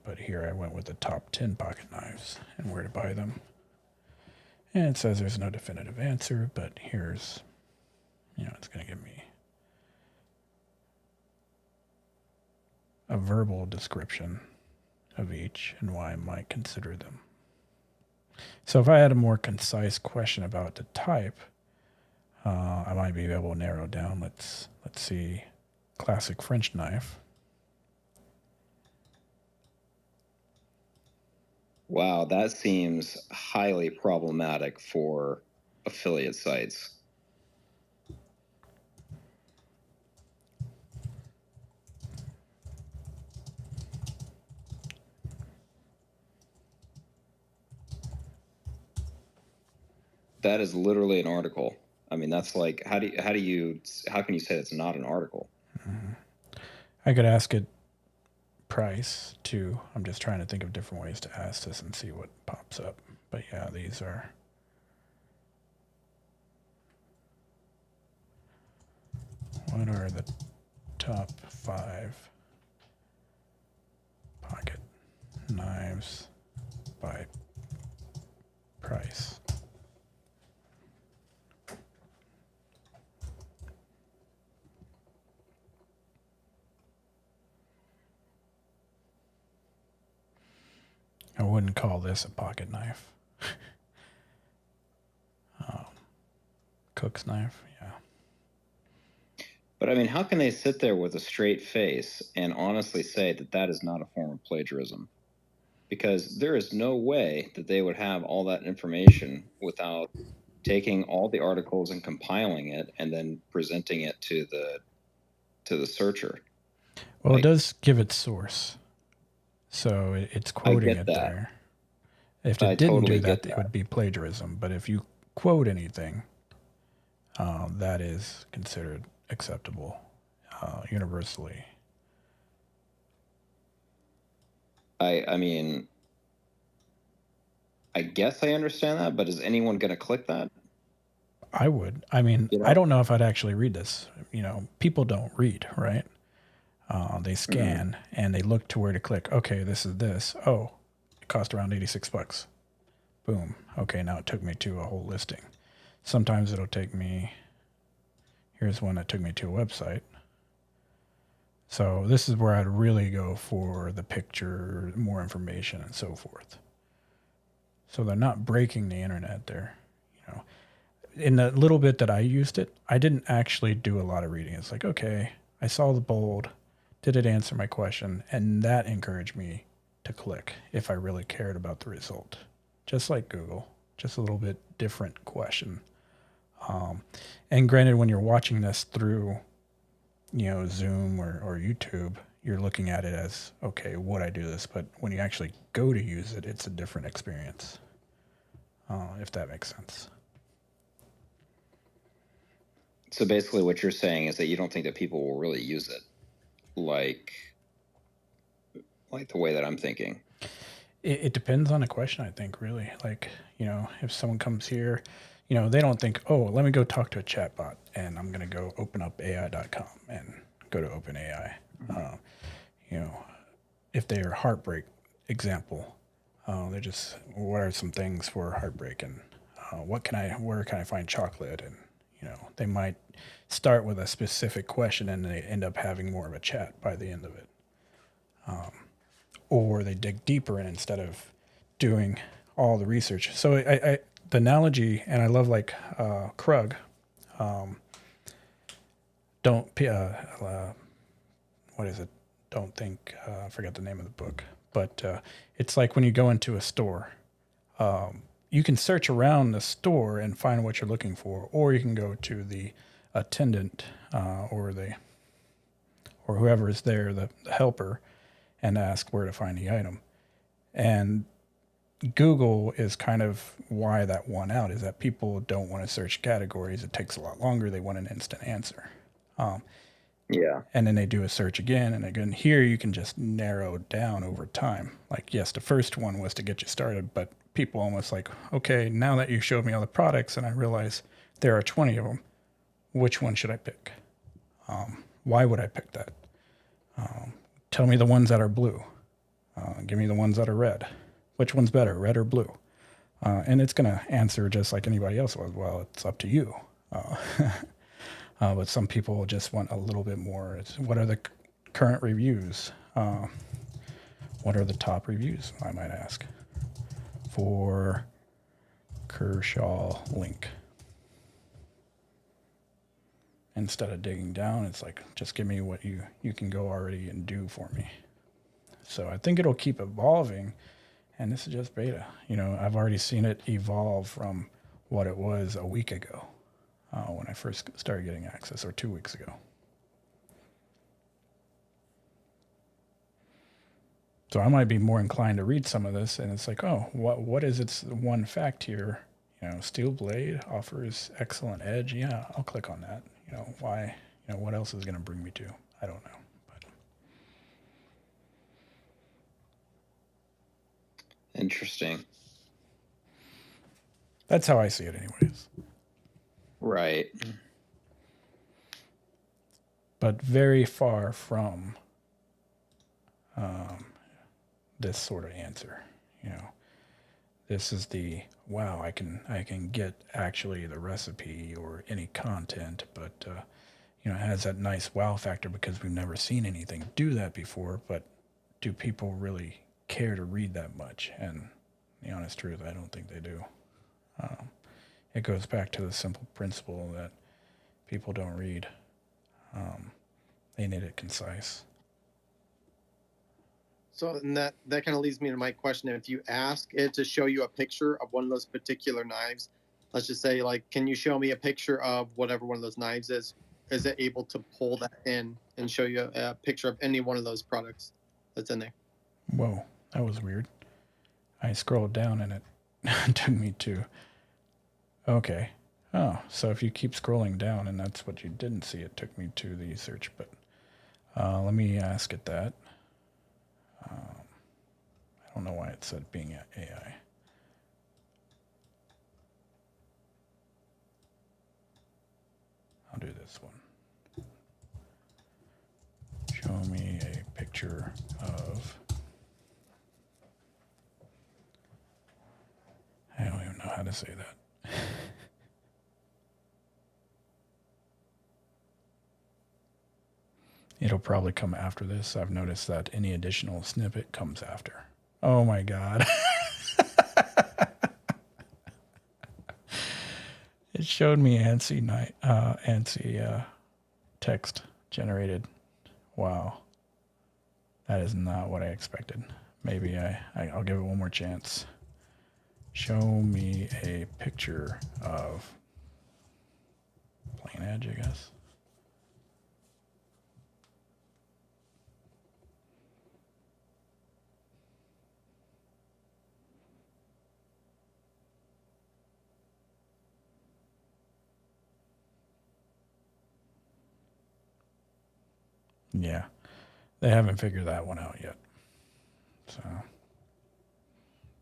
But here I went with the top 10 pocket knives and where to buy them. And it says there's no definitive answer, but here's, it's going to give me a verbal description of each and why I might consider them. So if I had a more concise question about the type, I might be able to narrow down. Let's see, classic French knife. Wow, that seems highly problematic for affiliate sites. That is literally an article. I mean, that's like, how can you say that's not an article? Mm-hmm. I could ask it price too. I'm just trying to think of different ways to ask this and see what pops up. But yeah, these are. What are the top 5 pocket knives by price? I wouldn't call this a pocket knife. Cook's knife, yeah. But I mean, how can they sit there with a straight face and honestly say that that is not a form of plagiarism? Because there is no way that they would have all that information without taking all the articles and compiling it and then presenting it to the searcher. Well, it does give its source, so it's quoting it there. If it didn't do that, it would be plagiarism. But if you quote anything, that is considered acceptable universally. I mean, I guess I understand that, but is anyone going to click that? I would. I mean, I don't know if I'd actually read this. People don't read, right? They scan and they look to where to click. Okay, this is this. Oh, it cost around $86. Boom. Okay, now it took me to a whole listing. Sometimes it'll take me. Here's one that took me to a website. So this is where I'd really go for the picture, more information, and so forth. So they're not breaking the internet there. In the little bit that I used it, I didn't actually do a lot of reading. It's like, okay, I saw the bold. Did it answer my question? And that encouraged me to click if I really cared about the result. Just like Google, just a little bit different question. And granted, when you're watching this through, Zoom or YouTube, you're looking at it as, okay, would I do this? But when you actually go to use it, it's a different experience, if that makes sense. So basically what you're saying is that you don't think that people will really use it like the way that I'm thinking. It depends on the question, I think, really. Like, if someone comes here, they don't think, oh, let me go talk to a chatbot and I'm going to go open up AI.com and go to OpenAI. If they're heartbreak example, they just, what are some things for heartbreak and where can I find chocolate? And, they might start with a specific question and they end up having more of a chat by the end of it. Or they dig deeper in instead of doing all the research. So I the analogy, and I love like Krug, what is it? Don't think, I forget the name of the book, but it's like when you go into a store, you can search around the store and find what you're looking for, or you can go to the attendant or whoever is there, the helper, and ask where to find the item. And Google is kind of why that won out, is that people don't want to search categories. It takes a lot longer. They want an instant answer. Yeah. And then they do a search again and again. Here you can just narrow down over time. Like, yes, the first one was to get you started, but people almost like, okay, now that you showed me all the products and I realize there are 20 of them, which one should I pick? Why would I pick that? Tell me the ones that are blue. Give me the ones that are red. Which one's better, red or blue? And it's going to answer just like anybody else was. Well, it's up to you. But some people just want a little bit more. What are the current reviews? What are the top reviews, I might ask, for Kershaw Link? Instead of digging down, it's like, just give me what you can go already and do for me. So I think it'll keep evolving And this is just beta. I've already seen it evolve from what it was a week ago when I first started getting access, or 2 weeks ago. So I might be more inclined to read some of this, and it's like, oh, what is its one fact here? Steel blade offers excellent edge. Yeah, I'll click on that. Why? What else is going to bring me to? I don't know. Interesting. That's how I see it, anyways. Right. But very far from this sort of answer. This is the wow. I can get actually the recipe or any content, but it has that nice wow factor because we've never seen anything do that before. But do people really care to read that much? And the honest truth, I don't think they do. It goes back to the simple principle that people don't read. They need it concise. So and that kind of leads me to my question. If you ask it to show you a picture of one of those particular knives, let's just say, like, can you show me a picture of whatever one of those knives is? Is it able to pull that in and show you a picture of any one of those products that's in there? Whoa, that was weird. I scrolled down and it took me to... Okay. Oh, so if you keep scrolling down and that's what you didn't see, it took me to the search. But let me ask it that. I don't know why it said Bing AI. I'll do this one. Show me a picture of... I don't even know how to say that. It'll probably come after this. I've noticed that any additional snippet comes after. Oh my God. It showed me ANSI text generated. Wow. That is not what I expected. Maybe I'll give it one more chance. Show me a picture of plain edge, I guess. Yeah, they haven't figured that one out yet. So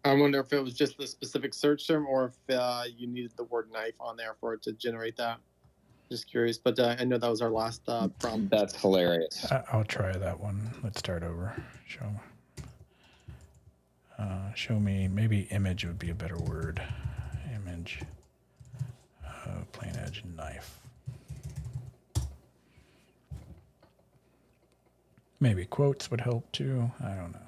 I wonder if it was just the specific search term or if you needed the word knife on there for it to generate that. Just curious, but I know that was our last prompt. That's hilarious. I'll try that one. Let's start over. Show me, maybe image would be a better word. Image, plain edge knife. Maybe quotes would help too. I don't know.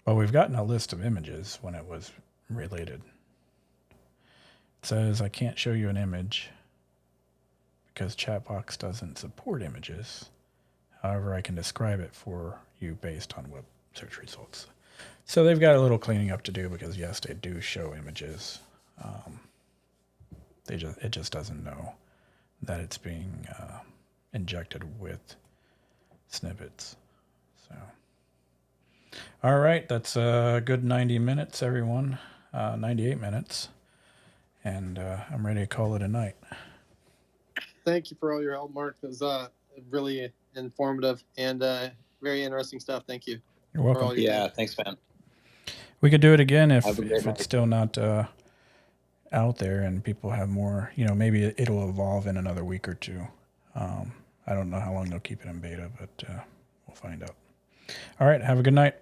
Well, we've gotten a list of images when it was related. It says I can't show you an image because Chatbox doesn't support images. However, I can describe it for you based on web search results. So they've got a little cleaning up to do because yes, they do show images. It just doesn't know that it's being injected with snippets. So, all right, that's a good 90 minutes, everyone. 98 minutes, and I'm ready to call it a night. Thank you for all your help, Mark. It was really informative and very interesting stuff. Thank you. You're welcome. Yeah, thanks, man. We could do it again if night. it's still not out there and people have more, maybe it'll evolve in another week or two. I don't know how long they'll keep it in beta, but we'll find out. All right. Have a good night.